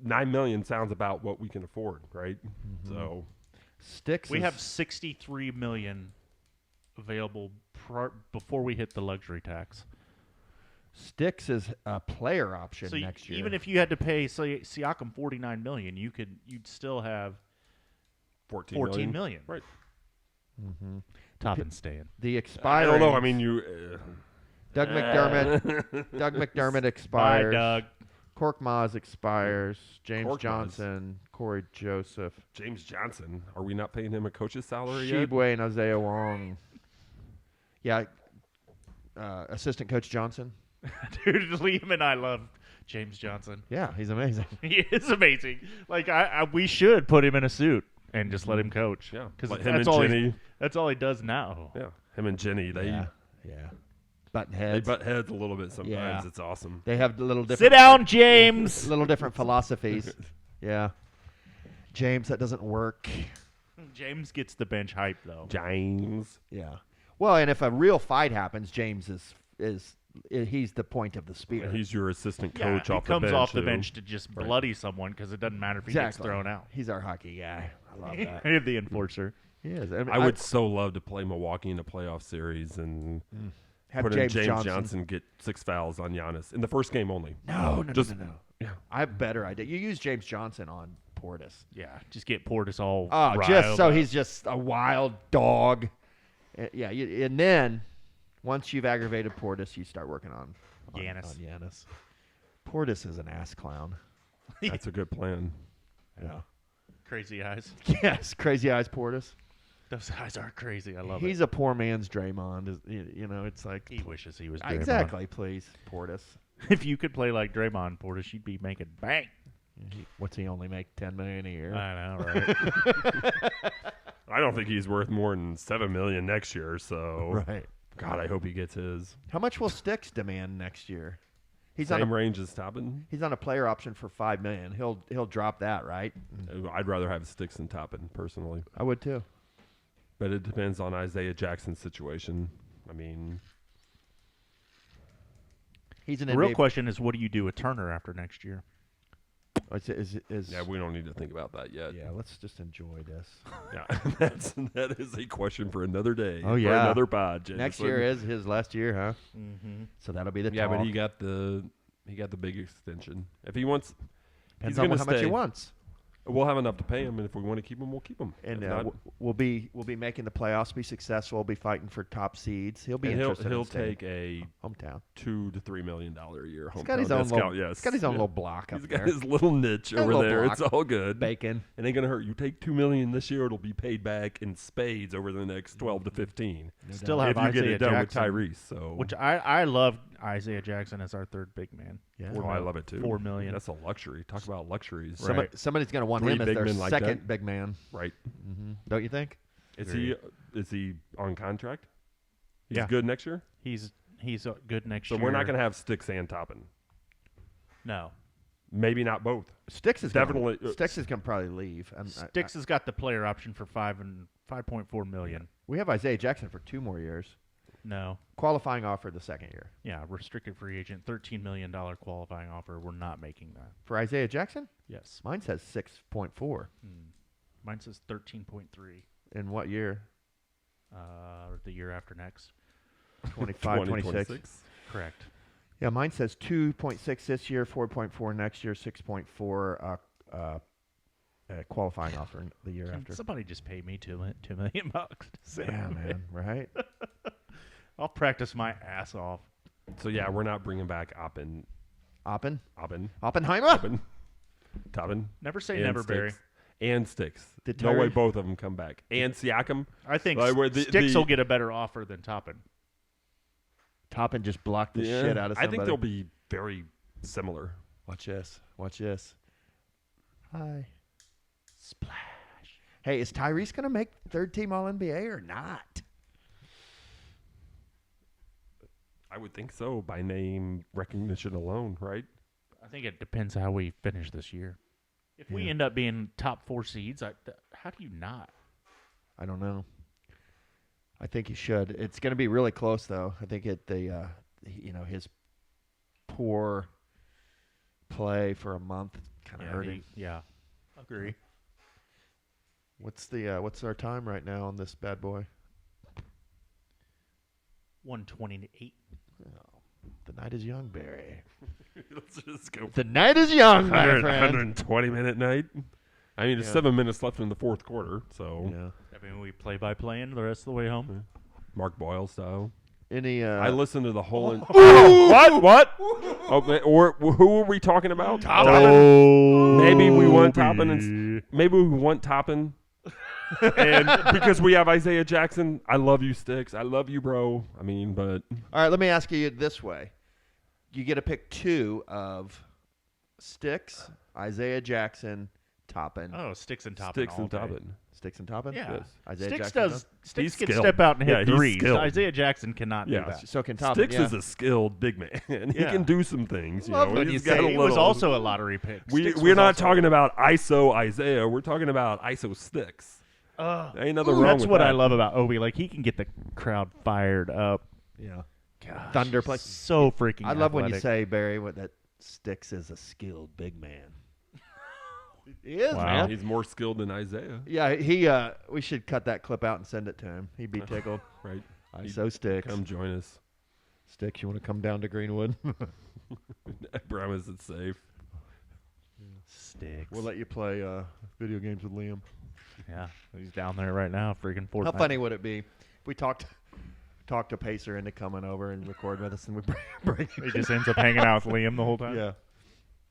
$9 million sounds about what we can afford, right? So Sticks. We have $63 million available before we hit the luxury tax. Sticks is a player option So next year. even if you had to pay Siakam $49 million, you'd still have $14 million. Right. Toppin staying. the I expiring. don't know. I mean, you. Doug McDermott. Doug McDermott Bye, expires. Doug. Cork Maz expires. James Cork Maz. Johnson. Corey Joseph. James Johnson. Are we not paying him a coach's salary yet? Shibwe and Isaiah Wong. Yeah. Assistant Coach Johnson. Dude, Liam and I love James Johnson. Yeah, he's amazing. He is amazing. Like we should put him in a suit and just let him coach. Yeah, because like him that's and all Jenny. that's all he does now. Yeah, him and Jenny. They Yeah. Button heads. butt heads a little bit sometimes. Yeah. It's awesome. They have little different. Sit down, James. Little different philosophies. Yeah. James, that doesn't work. James gets the bench hype though. James. Yeah. Well, and if a real fight happens, James is he's the point of the spear. He's your assistant Yeah, coach he off comes the bench. off the too. bench to just bloody someone because it doesn't matter if he gets thrown out. He's our hockey guy. I love that. He's the enforcer. He is. I would so love to play Milwaukee in a playoff series, and Have put in James James Johnson. Johnson get 6 fouls on Giannis in the first game only. No. Yeah. I have a better idea. You use James Johnson on Portis. Yeah, just get Portis all Oh, just riled so up. he's just a wild dog. Yeah, and then once you've aggravated Portis, you start working on Giannis. Portis is an ass clown. That's a good plan. Yeah. Crazy eyes. Yes, crazy eyes Portis. Those eyes are crazy. I love it. He's a poor man's Draymond. It's like He wishes he was Draymond. exactly. Please, Portis. If you could play like Draymond, Portis, you'd be making bang. What's he only make $10 million a year? I know, right? I don't think he's worth more than $7 million next year. So, Right. God, I hope he gets his. How much will Sticks demand next year? He's Same on a range as Toppin. He's on a player option for $5 million. He'll drop that, right? I'd rather have Sticks than Toppin personally, I would too. but it depends on Isaiah Jackson's situation. I mean, He's an The real NBA question is, what do you do with Turner after next year? yeah, we don't need to think about that yet. Yeah, let's just enjoy this. Yeah, that is a question for another day. Oh, for yeah. another pod. Jameson. Next year is his last year, huh? Mm-hmm. So that'll be the Yeah, talk. but he got the big extension. If he wants, Depends he's on gonna how much he stay. wants. We'll have enough to pay him, and if we want to keep him, we'll keep him. And If not, we'll be making the playoffs, be successful, be fighting for top seeds. He'll be and interested. he'll in staying. take a hometown. $2 to $3 million a year. He's got his hometown own discount, little. yes. He's got his own Yeah. little block up He's there. got his little niche Got a over little there. block. It's all good. Bacon. It ain't gonna hurt. You take $2 million this year, it'll be paid back in spades over the next 12 to 15. Still If have you get Isaiah it done Jackson, with Tyrese, so which I love Isaiah Jackson as our third big man. Yeah. oh, I love it too. $4 million. That's a luxury. Talk about luxuries, Right. Somebody's going to want 3 him as big their men like second that. big man. right? Don't you think? Is he on contract? He's Yeah. good next year. He's good next So year. we're not gonna have Sticks and Toppin. No. Maybe not both. Sticks is Definitely- Sticks is going to probably leave. Sticks has got the player option for $5.4 million. We have Isaiah Jackson for 2 more years. No. Qualifying offer the second year. Yeah, restricted free agent, $13 million qualifying offer. We're not making that. For Isaiah Jackson? Yes. Mine says 6.4. Mine says 13.3. In what year? The year after next. 25, 26. 2026. Correct. Yeah, mine says 2.6 this year, 4.4 next year, 6.4 qualifying offer the year Can after. somebody just pay me $2 million bucks? Yeah, man, right? I'll practice my ass off. So yeah, we're not bringing back Oppenheimer, Oppenheimer? Toppin, Never say and never, Sticks. Barry. And Sticks. Did No way Tyree- both of them come back. And Siakam. I think Like, where Sticks will get a better offer than Toppin. Toppin just blocked the shit out of I somebody. think they'll be very similar. Watch this. Watch this. Hi. Splash. Hey, is Tyrese going to make third team All-NBA or not? I would think so by name recognition alone, right? I think it depends how we finish this year. If we end up being top 4 seeds, how do you not? I don't know. I think he should. It's going to be really close, though. I think his poor play for a month kind of hurt him. Yeah, agree. What's our time right now on this bad boy? 128. Oh, the night is young, Barry. Let's just go. The night is young, my 100, friend. 120-minute night. I mean, it's 7 minutes left in the fourth quarter, so Yeah. I mean, we play by playing the rest of the way home. Mark Boyle style. Any? I listened to the whole. What? What? Oh, or who were we talking about? Oh, Maybe we want Toppin, and maybe we want Toppin, and because we have Isaiah Jackson. I love you, Sticks. I love you, bro. I mean, but All right, let me ask you this way: you get to pick 2 of Sticks, Isaiah Jackson, Toppin. Oh, Sticks and Toppin. Sticks all and day. Toppin. Sticks and Toppin. Yeah. Yes. Isaiah Sticks Jackson does. He's Sticks can skilled. step out and Yeah, hit he's threes. skilled. Isaiah Jackson cannot Yeah. do that. So can Toppin. Sticks yeah. is a skilled big man. He Yeah. can do some things. You Love know, when he's you got say a He little. was also a lottery pick. Sticks We're was not also- talking about ISO Isaiah. We're talking about ISO Sticks. There ain't nothing wrong That's with what that. I love about Obi. Like, he can get the crowd fired up. Yeah. Gosh, Thunder he's play. so freaking I love when you athletic. say, Barry, that Sticks is a skilled big man. He is, Wow. man. He's more skilled than Isaiah, Yeah, we should cut that clip out and send it to him. He'd be tickled. right? ISO Sticks. Come join us. Sticks, you want to come down to Greenwood? I promise it's safe. Sticks. We'll let you play video games with Liam. Yeah, he's down there right now, freaking Fortnite. How funny would it be if we talked to Pacer into coming over and recording with us, and we bring He just ends up hanging out with Liam the whole time? Yeah.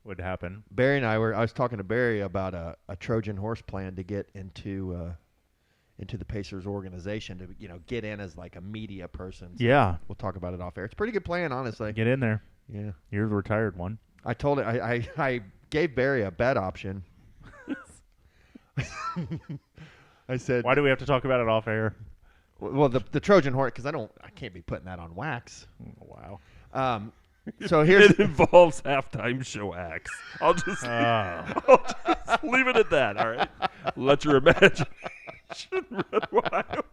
Would happen. Barry and I was talking to Barry about a Trojan horse plan to get into the Pacers organization to get in as like a media person. So Yeah. we'll talk about it off air. It's a pretty good plan, honestly. Get in there. Yeah. You're the retired one. I told it. I gave Barry a bet option. I said, Why do we have to talk about it off air? well, the Trojan horse, because I can't be putting that on wax. Oh, wow. So here's It involves halftime show acts. I'll just leave it at that. All right. Let your imagination run wild.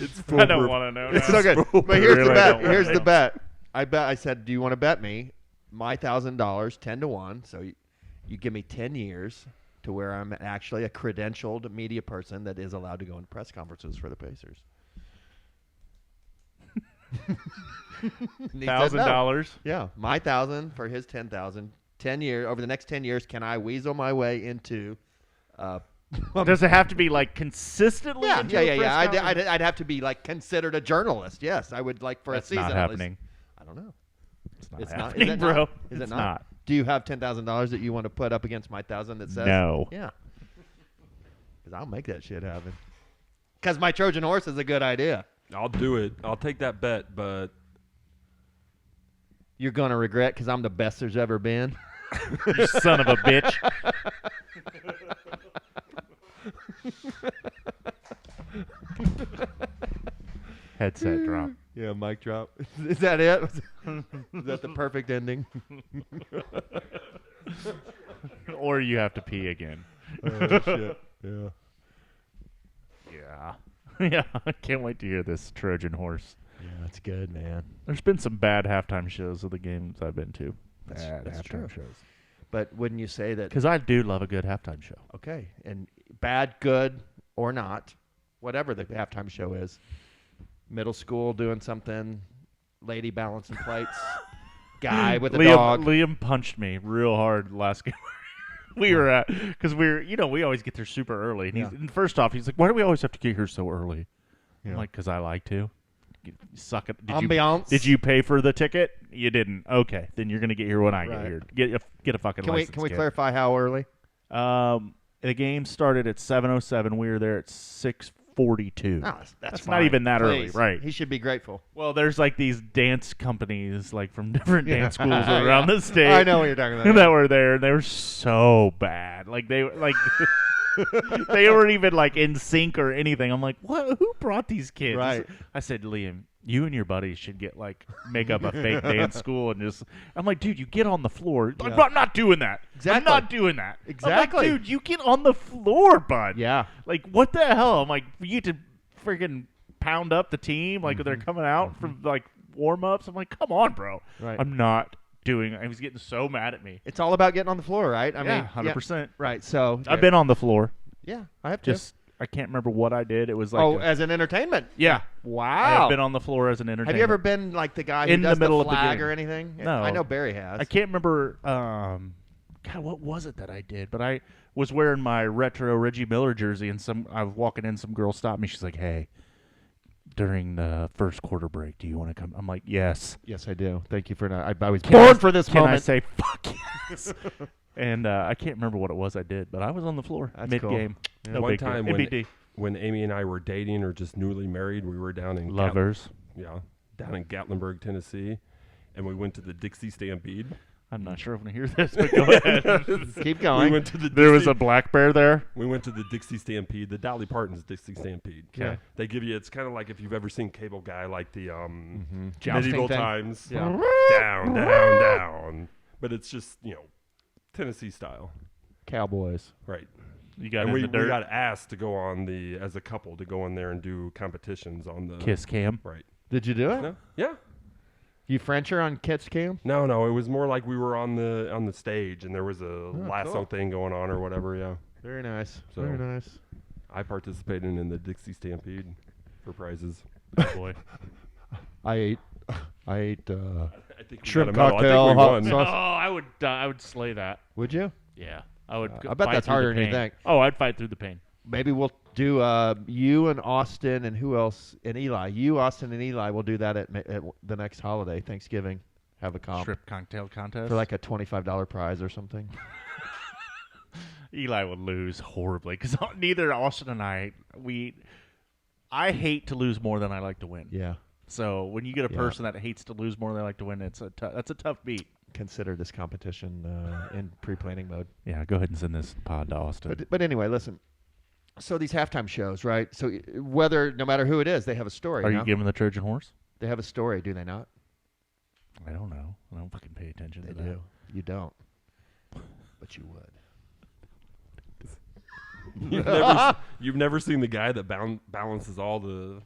It's full. I don't want to know. it's now. so good. But here's Really the bet. don't wanna Here's the know. bet. I said, do you want to bet me my $1,000, 10-1? So you give me 10 years to where I'm actually a credentialed media person that is allowed to go in press conferences for the Pacers. And he said no. $1,000. Yeah, my 1,000 for his 10,000. 10 years over the next 10 years, can I weasel my way into? Does it have to be like consistently? Yeah. I'd I'd have to be like considered a journalist. Yes, I would like for That's a season. not at happening. least. I don't know. It's not It's happening, not, is it bro. not? Is It's it not. Do you have $10,000 that you want to put up against my 1,000 that says No. Yeah, because I'll make that shit happen. Because my Trojan horse is a good idea. I'll do it. I'll take that bet, but You're gonna regret because I'm the best there's ever been. You son of a bitch. Headset drop. Yeah, mic drop. Is that it? Is that the perfect ending? Or you have to pee again. Oh shit! Yeah. Yeah. Yeah. I can't wait to hear this Trojan horse. Yeah, that's good, man. There's been some bad halftime shows of the games I've been to. Bad That's halftime true. shows. But wouldn't you say that? Because I do love a good halftime show. Okay, and bad, good, or not, whatever the halftime show is. Middle school doing something, lady balancing plates, guy with a dog. Liam punched me real hard last game. We were at, because we always get there super early. And, and first off, he's like, why do we always have to get here so early? I'm like, because I like to. You suck it. Ambiance. Did you pay for the ticket? You didn't. Okay, then you're gonna get here when I get Right. here. Get a fucking license. Can we kid. clarify how early? The game started at 7:07. We were there at 6:42. No, that's not fine. even that early, Please. right? He should be grateful. Well, there's like these dance companies, like from different dance schools around the state. I know what you're talking about. That were there, and they were so bad. Like they like they weren't even like in sync or anything. I'm like, what? Who brought these kids? Right. I said, Liam, you and your buddies should make up a fake dance school and just. I'm like, dude, you get on the floor. Yeah. I'm not doing that. Exactly. I'm not doing that. Exactly. I'm like, dude, you get on the floor, bud. Yeah. Like, what the hell? I'm like, you get to freaking pound up the team like they're coming out from like warm ups. I'm like, come on, bro. Right. I'm not doing. I was getting so mad at me. It's all about getting on the floor, right? I mean, 100%. Right. So I've been on the floor. Yeah, I have to. Just I can't remember what I did. It was like as an entertainment. yeah. Wow. I've been on the floor as an entertainer. Have you ever been like the guy who In the does middle the of the flag game? or anything? No. I know Barry has. I can't remember. God, what was it that I did? But I was wearing my retro Reggie Miller jersey, and I was walking in. Some girl stopped me. She's like, "Hey, during the first quarter break, do you want to come?" I'm like, "Yes." Yes, I do. Thank you for not. I was born for this Can moment. I say fuck yes? And I can't remember what it was I did, but I was on the floor That's mid game. cool. No one big deal. time MBD. when Amy and I were dating or just newly married, we were down in Lovers. down in Gatlinburg, Tennessee, and we went to the Dixie Stampede. I'm not sure if I'm gonna hear this, but go ahead. Keep We going. went to the There was Dixie- a black bear there. We went to the Dixie Stampede, the Dolly Parton's Dixie Stampede. Okay. They give you, it's kind of like if you've ever seen Cable Guy, like the Jousting medieval thing. times. Yeah. Down, down, down. But it's just, Tennessee style. Cowboys. Right. You got And in we the dirt. got asked to go on as a couple, to go in there and do competitions on the. Kiss cam. Right. Did you do it? No? Yeah. You French her on Catch Cam? No, it was more like we were on the stage and there was a lasso cool. thing going on or whatever, yeah. Very nice. So- Very nice. I participated in the Dixie Stampede for prizes. Oh boy. I ate I think we shrimp got a medal. cocktail, I think we hot won. sauce. Oh, I would slay that. Would you? Yeah, I would. I bet fight that's through harder the than you pain. think. Oh, I'd fight through the pain. Maybe we'll do you and Austin and who else? And Eli. You, Austin, and Eli will do that at the next holiday, Thanksgiving. Have a comp Shrimp cocktail contest for like a $25 prize or something. Eli would lose horribly because neither Austin and I hate to lose more than I like to win. Yeah. So when you get a person that hates to lose more than they like to win, that's a tough beat. Consider this competition in pre-planning mode. Yeah, go ahead and send this pod to Austin. But anyway, listen. So these halftime shows, right? So no matter who it is, they have a story. Are you giving the Trojan horse? They have a story, do they not? I don't know. I don't fucking pay attention to that. They do. You don't. But you would. You've never seen the guy that balances all the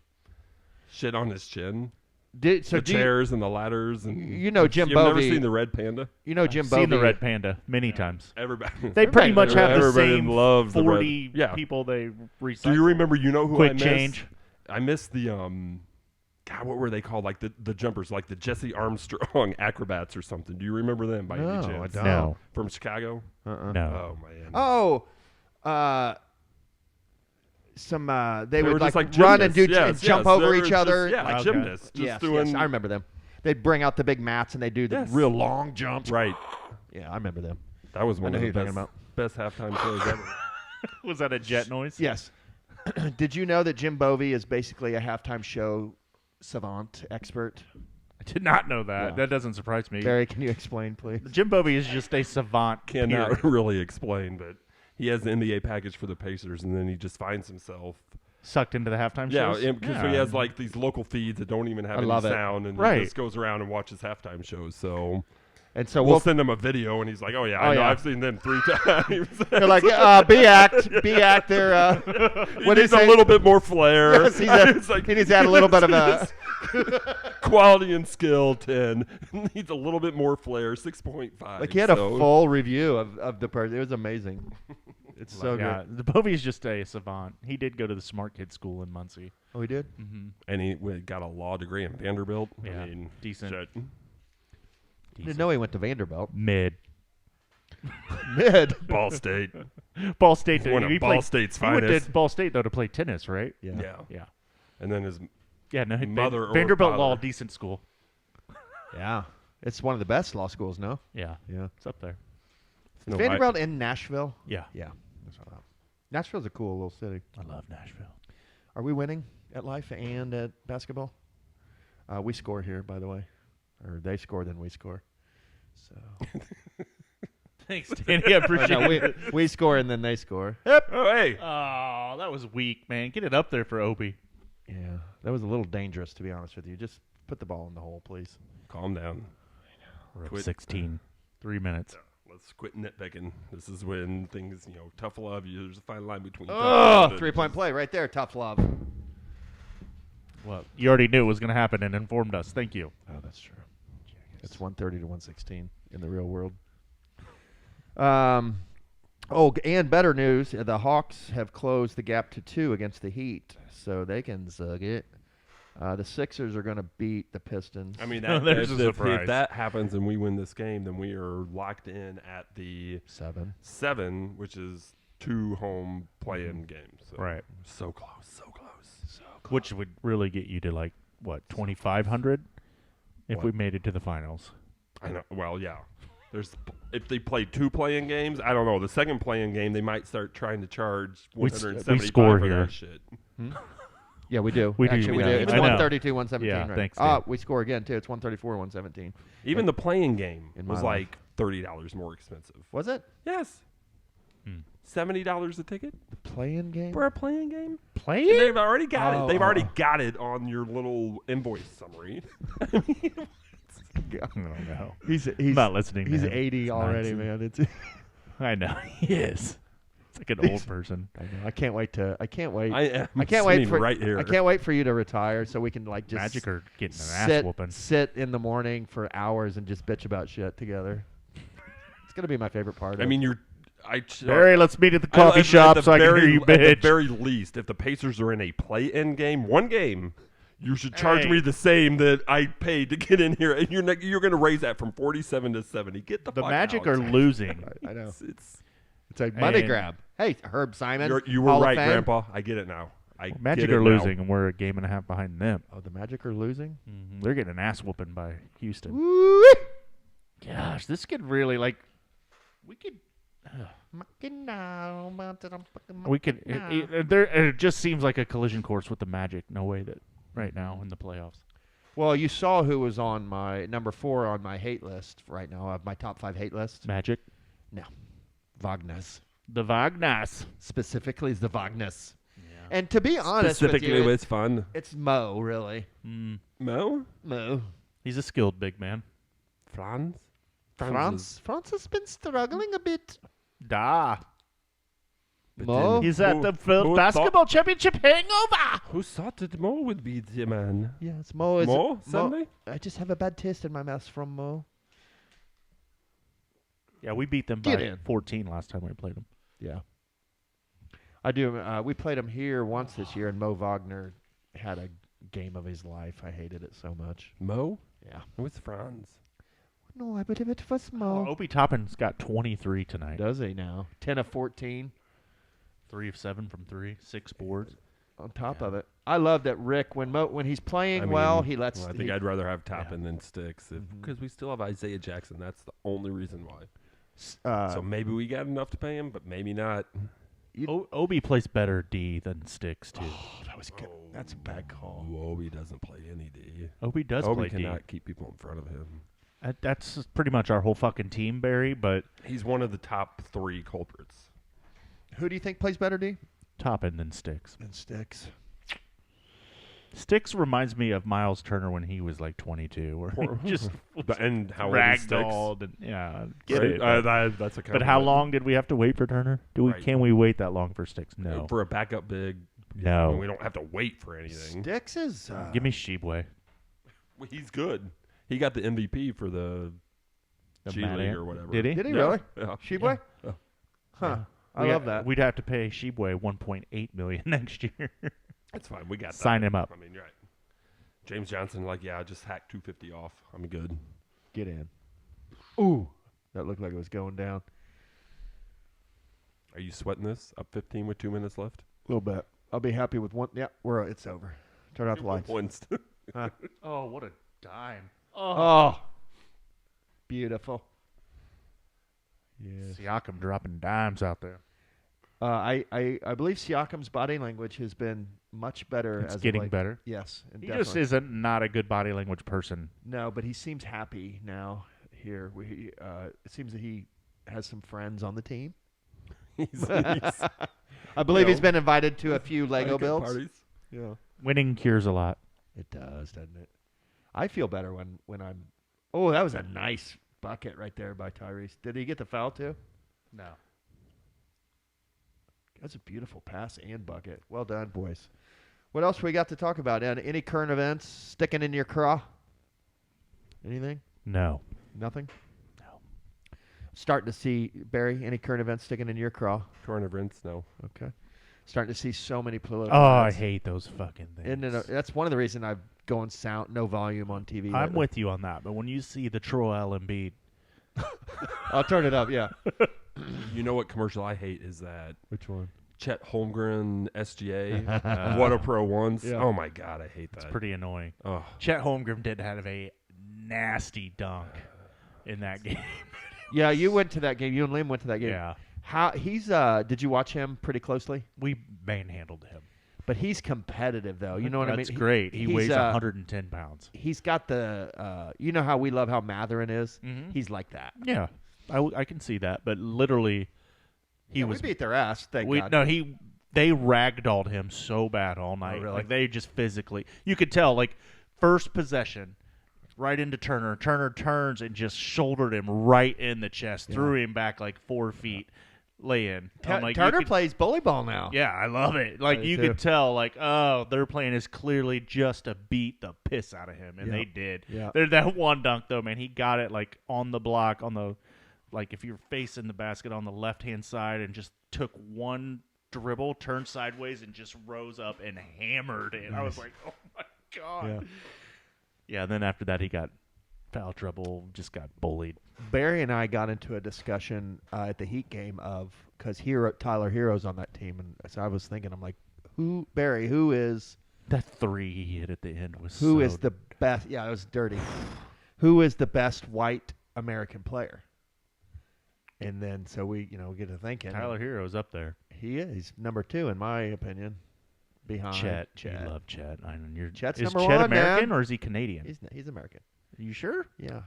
shit on his chin? The chairs and the ladders and Jim Bovey. You've never seen the Red Panda? Jim I've Bovey. seen the Red Panda many times. Everybody. They pretty much have the everybody same loves the 40 red. Yeah. people they recycle. Do you remember? You know who Quick I missed? change. I missed the God, what were they called? Like the jumpers, like the Jesse Armstrong acrobats or something. Do you remember them by any No, chance? I don't. No. From Chicago? No. Oh man. Oh, they were would just like like run and gymnasts. and jump Yes, over they each were other. just, like Okay. gymnasts. Just Yes, doing. I remember them. They'd bring out the big mats and they do the Yes. real long jumps. Right. Yeah, I remember them. That was one know of who the you're talking best halftime shows ever. Was that a jet noise? Yes. Did you know that Jim Bovey is basically a halftime show savant expert? I did not know that. Yeah. That doesn't surprise me. Barry, can you explain, please? Jim Bovey is just a savant. Cannot period. really explain, but he has the NBA package for the Pacers, and then he just finds himself. Sucked into the halftime shows? Because he has like these local feeds that don't even have any love it. sound, and Right. he just goes around and watches halftime shows. So And so we'll send him a video, and he's like, "Oh yeah, I know, yeah. I've seen them 3 times." They're like, B act. They're He needs a little bit more flair. Yes, It's like- he needs to add a little bit of a. quality and skill 10. Needs a little bit more flair 6.5. Like he had a full review of the person. It was amazing. It's so good. The Bovey is just a savant. He did go to the smart kid school in Muncie. Oh, he did. Mm-hmm. And he got a law degree in Vanderbilt. Yeah, I mean, decent. shit. Didn't know he went to Vanderbilt. Mid. Mid. Ball State. Ball State. One of he Ball played, State's he went finest. to Ball State though to play tennis, right? Yeah. Yeah. And then his Yeah. No. Mother or Vanderbilt father. Law, decent school. Yeah. It's one of the best law schools, no? Yeah. Yeah. It's up there. Is No, Vanderbilt in Nashville? Yeah. Yeah. That's what I thought. Nashville's a cool little city. I love Nashville. Are we winning at life and at basketball? We score here, by the way. Or they score, then we score. So Thanks, Danny. I appreciate no, it. we score and then they score. Oh, hey. Oh, that was weak, man. Get it up there for Opie. Yeah, that was a little dangerous, to be honest with you. Just put the ball in the hole, please. Calm down. We're up Quit. 16. 3 minutes. Let's quit nitpicking. This is when things, tough love. There's a fine line between tough Oh, love and- 3-point play right there. Tough love. Well, you already knew it was going to happen and informed us. Thank you. Oh, that's true. It's 130 to 116 in the real world. And better news: the Hawks have closed the gap to 2 against the Heat, so they can zug it. The Sixers are going to beat the Pistons. I mean, There's a if surprise. that happens and we win this game, then we are locked in at the 7, which is 2 home play-in games. So Right. So close, so close. Which would really get you to, 2,500 if What? we made it to the finals. I know. Well, yeah. If they play 2 play-in games, I don't know. The second play-in game, they might start trying to charge We 175 score for here. that shit. Yeah, we do. We do. Actually, we do. Yeah, It's I know. 132, 117. Yeah, right? thanks, Dan. We score again, too. It's 134, 117. Even the playing game In was my life. like $30 more expensive. Was it? Yes. $70 a ticket The play-in game? for a playing game? Play And they've already got Oh, it. They've oh. already got it on your little invoice summary. I don't know. He's not listening, He's man. 80 It's already, nonsense. man. I know. He is. It's like an old person. I know. I can't wait. I I can't can't wait for right here. I can't wait for you to retire so we can just Magic or getting an ass sit whooping. sit in the morning for hours and just bitch about shit together. It's gonna be my favorite part. I mean, Barry, let's meet at the coffee shop so I can hear you At the bitch. very least, if the Pacers are in a play-in game, one game, You should charge me the same that I paid to get in here, and you're going to raise that from 47 to 70. Get the fuck Magic out. are losing. I know. It's It's a money And- grab. Hey, Herb Simon. you were Hall of right, Fame. Grandpa. I get it now. Magic are losing, and we're a game and a half behind them. Oh, the Magic are losing? They're getting an ass whooping by Houston. Woo! Gosh, this could really we could. We could. It just seems like a collision course with the Magic. No way that right now in the playoffs. Well, you saw who was on my number 4 on my hate list right now, of my top 5 hate list. Magic. No. Wagners. The Wagners. Specifically, is the Wagners. Yeah. And to be honest with Specifically, you, it's fun. it's Mo, really. Mo? Mo. He's a skilled big man. Franz France has been struggling a bit. Da. Mo? He's at the World who Basketball Championship hangover. Who thought that Mo would be the man? Yes, Mo is... Mo? Sunday? I just have a bad taste in my mouth from Mo. Yeah, we beat them Get by in. 14 last time we played them. Yeah. I do. We played him here once this year, and Mo Wagner had a game of his life. I hated it so much. Mo? Yeah. Who's Franz? No, I believe it was Mo. Opie Toppin's got 23 tonight. Does he now? 10 of 14 3 of 7 from 3, 6 boards. on top of it. I love that Rick, when he's playing I mean, well, he lets... I think I'd rather have Toppin than Sticks because we still have Isaiah Jackson. That's the only reason why. So maybe we got enough to pay him, but maybe not. Obi plays better D than Sticks, too. that was good. That's a bad call. Obi doesn't play any D. Obi does Obi play D. cannot keep people in front of him. That's pretty much our whole fucking team, Barry, but He's one of the top 3 culprits. Who do you think plays better, D? Toppin than Sticks. And Sticks. Sticks reminds me of Miles Turner when he was like 22, where he just And how old is Sticks? ragdolled. And, yeah, get Right? it. That's a But how compliment. long did we have to wait for Turner? Right. Can we wait that long for Sticks? No. For a backup big, No. we don't have to wait for anything. Sticks is... Give me Shebway. Well, he's good. He got the MVP for the G Mad League Ant. or whatever. Did he? Did he Yeah. really? Yeah. Sheboy? Yeah. Huh. I love that. We'd have to pay Shebway $1.8 million next year. That's fine. We got that. Sign him up. I mean, you're right. James Johnson, just hack 250 off. I'm good. Get in. Ooh. That looked like it was going down. Are you sweating this? Up 15 with 2 minutes left? A little bit. I'll be happy with one. Yeah, it's over. Turn off the lights. Points. Oh, what a dime. Oh. Beautiful. Yes. Siakam dropping dimes out there. I believe Siakam's body language has been much better. It's as of getting late. better. Yes. And He definitely. just isn't not a good body language person. No, but he seems happy now here. It seems that he has some friends on the team. I believe he's been invited to a few Lego builds. Parties. Yeah. Winning cures a lot. It does, doesn't it? I feel better when I'm... Oh, that was a nice bucket right there by Tyrese. Did he get the foul too? No. That's a beautiful pass and bucket. Well done, boys. What else we got to talk about? Any current events sticking in your craw? Anything? No. Nothing? No. Starting to see, Barry, any current events sticking in your craw? Current events, no. Okay. Starting to see so many political Oh, I ads. hate those fucking things. And that's one of the reasons I've gone no volume on TV. I'm lately. with you on that, but when you see the Troel Embiid, I'll turn it up, yeah. You know what commercial I hate is that Which one? Chet Holmgren SGA. What a pro once. Yeah. Oh, my God. I hate that. it's pretty annoying. Oh. Chet Holmgren did have a nasty dunk in that game. Yeah, you went to that game. You and Liam went to that game. Yeah. How he's did you watch him pretty closely? We manhandled him. But he's competitive though. You know what I mean? That's great. He weighs he's, 110 pounds. He's got the you know how we love how Matherin is? Mhm. He's like that. Yeah. I can see that, but literally he was we beat their ass, thank God. No, they ragdolled him so bad all night. really? Like they just physically, you could tell. Like first possession, right into Turner. Turner turns and just shouldered him right in the chest, threw him back like 4 feet, lay in. I'm like, Turner you could- plays bully ball now. Yeah, I love it. Like I do you too. could tell, like, oh, their plan is clearly just to beat the piss out of him, and they did. Yeah. There, that one dunk though, man, he got it like on the block, like if you're facing the basket on the left hand side, and just took one dribble, turned sideways, and just rose up and hammered it. I was like, oh my God. Yeah. Yeah, then after that he got foul trouble, just got bullied. Barry and I got into a discussion at the Heat game because Tyler Hero's on that team, and so I was thinking, I'm like, who is That 3 he hit at the end was who so is the best? Yeah, it was dirty. Who is the best white American player? And then so we get to thinking. Tyler Hero's up there. He is. He's number 2 in my opinion. Behind Chet. You love Chet. I know Chet's is number Chet 1, American man. or is he Canadian? He's American. Are you sure? Yeah.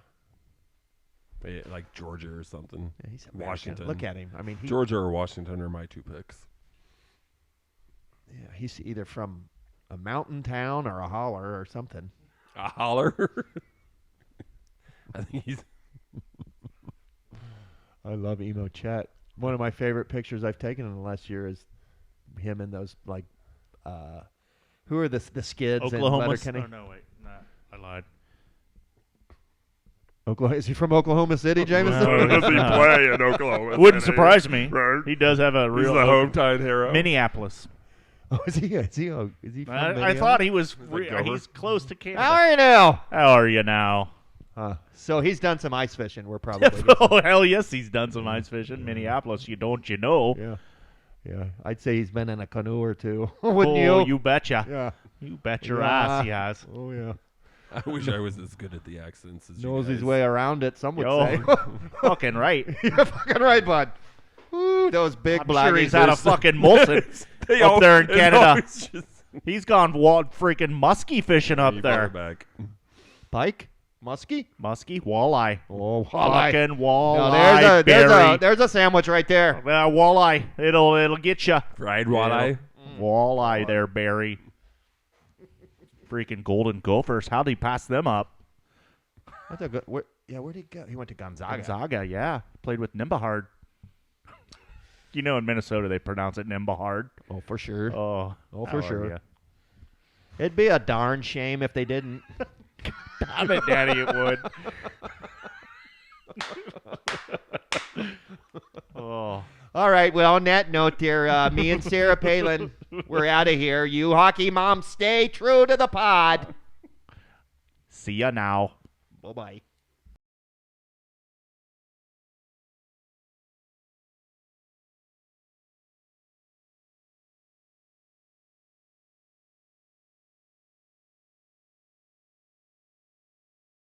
Like Georgia or something. Yeah, he's American. Washington. Look at him. I mean, Georgia or Washington are my 2 picks. Yeah, he's either from a mountain town or a holler or something. A holler? I think he's... I love emo Chet. One of my favorite pictures I've taken in the last year is him in those, like, who are the skids Oklahoma. in Letterkenny? Oh, no, wait. Nah, I lied. Is he from Oklahoma City, Jameson? Where does he play in Oklahoma? Wouldn't City? surprise me. Right. He does have a He's real the hometown hero. Minneapolis. Oh, is he from I thought he was. Gover. He's close to Canada. How are you now? How are you now? So he's done some ice fishing. We're probably Oh hell yes, he's done some ice fishing. Minneapolis, you know? Yeah. I'd say he's been in a canoe or two. Wouldn't you? You betcha. Yeah. You bet your ass he has. Oh yeah. I wish I was as good at the accents as you Knows guys. his way around it. Some would Yo, say. fucking right. You're fucking right, bud. Ooh, those big I'm black. sure he's out of fucking Molson up there in Canada. He's gone freaking muskie fishing up there. Back. Pike, muskie, walleye. oh Fucking No, walleye. there's a sandwich right there. Walleye. It'll get you. Fried walleye. Walleye there, Barry. Freaking golden gophers. How'd he pass them up? That's a good. Where'd he go? He went to Gonzaga. Gonzaga, yeah. Played with Nimbahard. You know, in Minnesota they pronounce it Nimbahard. Oh, for sure. Oh, for sure. It'd be a darn shame if they didn't. Damn it, Daddy, it would. Oh. All right. Well, on that note, dear, me and Sarah Palin, we're out of here. You hockey moms, stay true to the pod. See ya now. Bye-bye.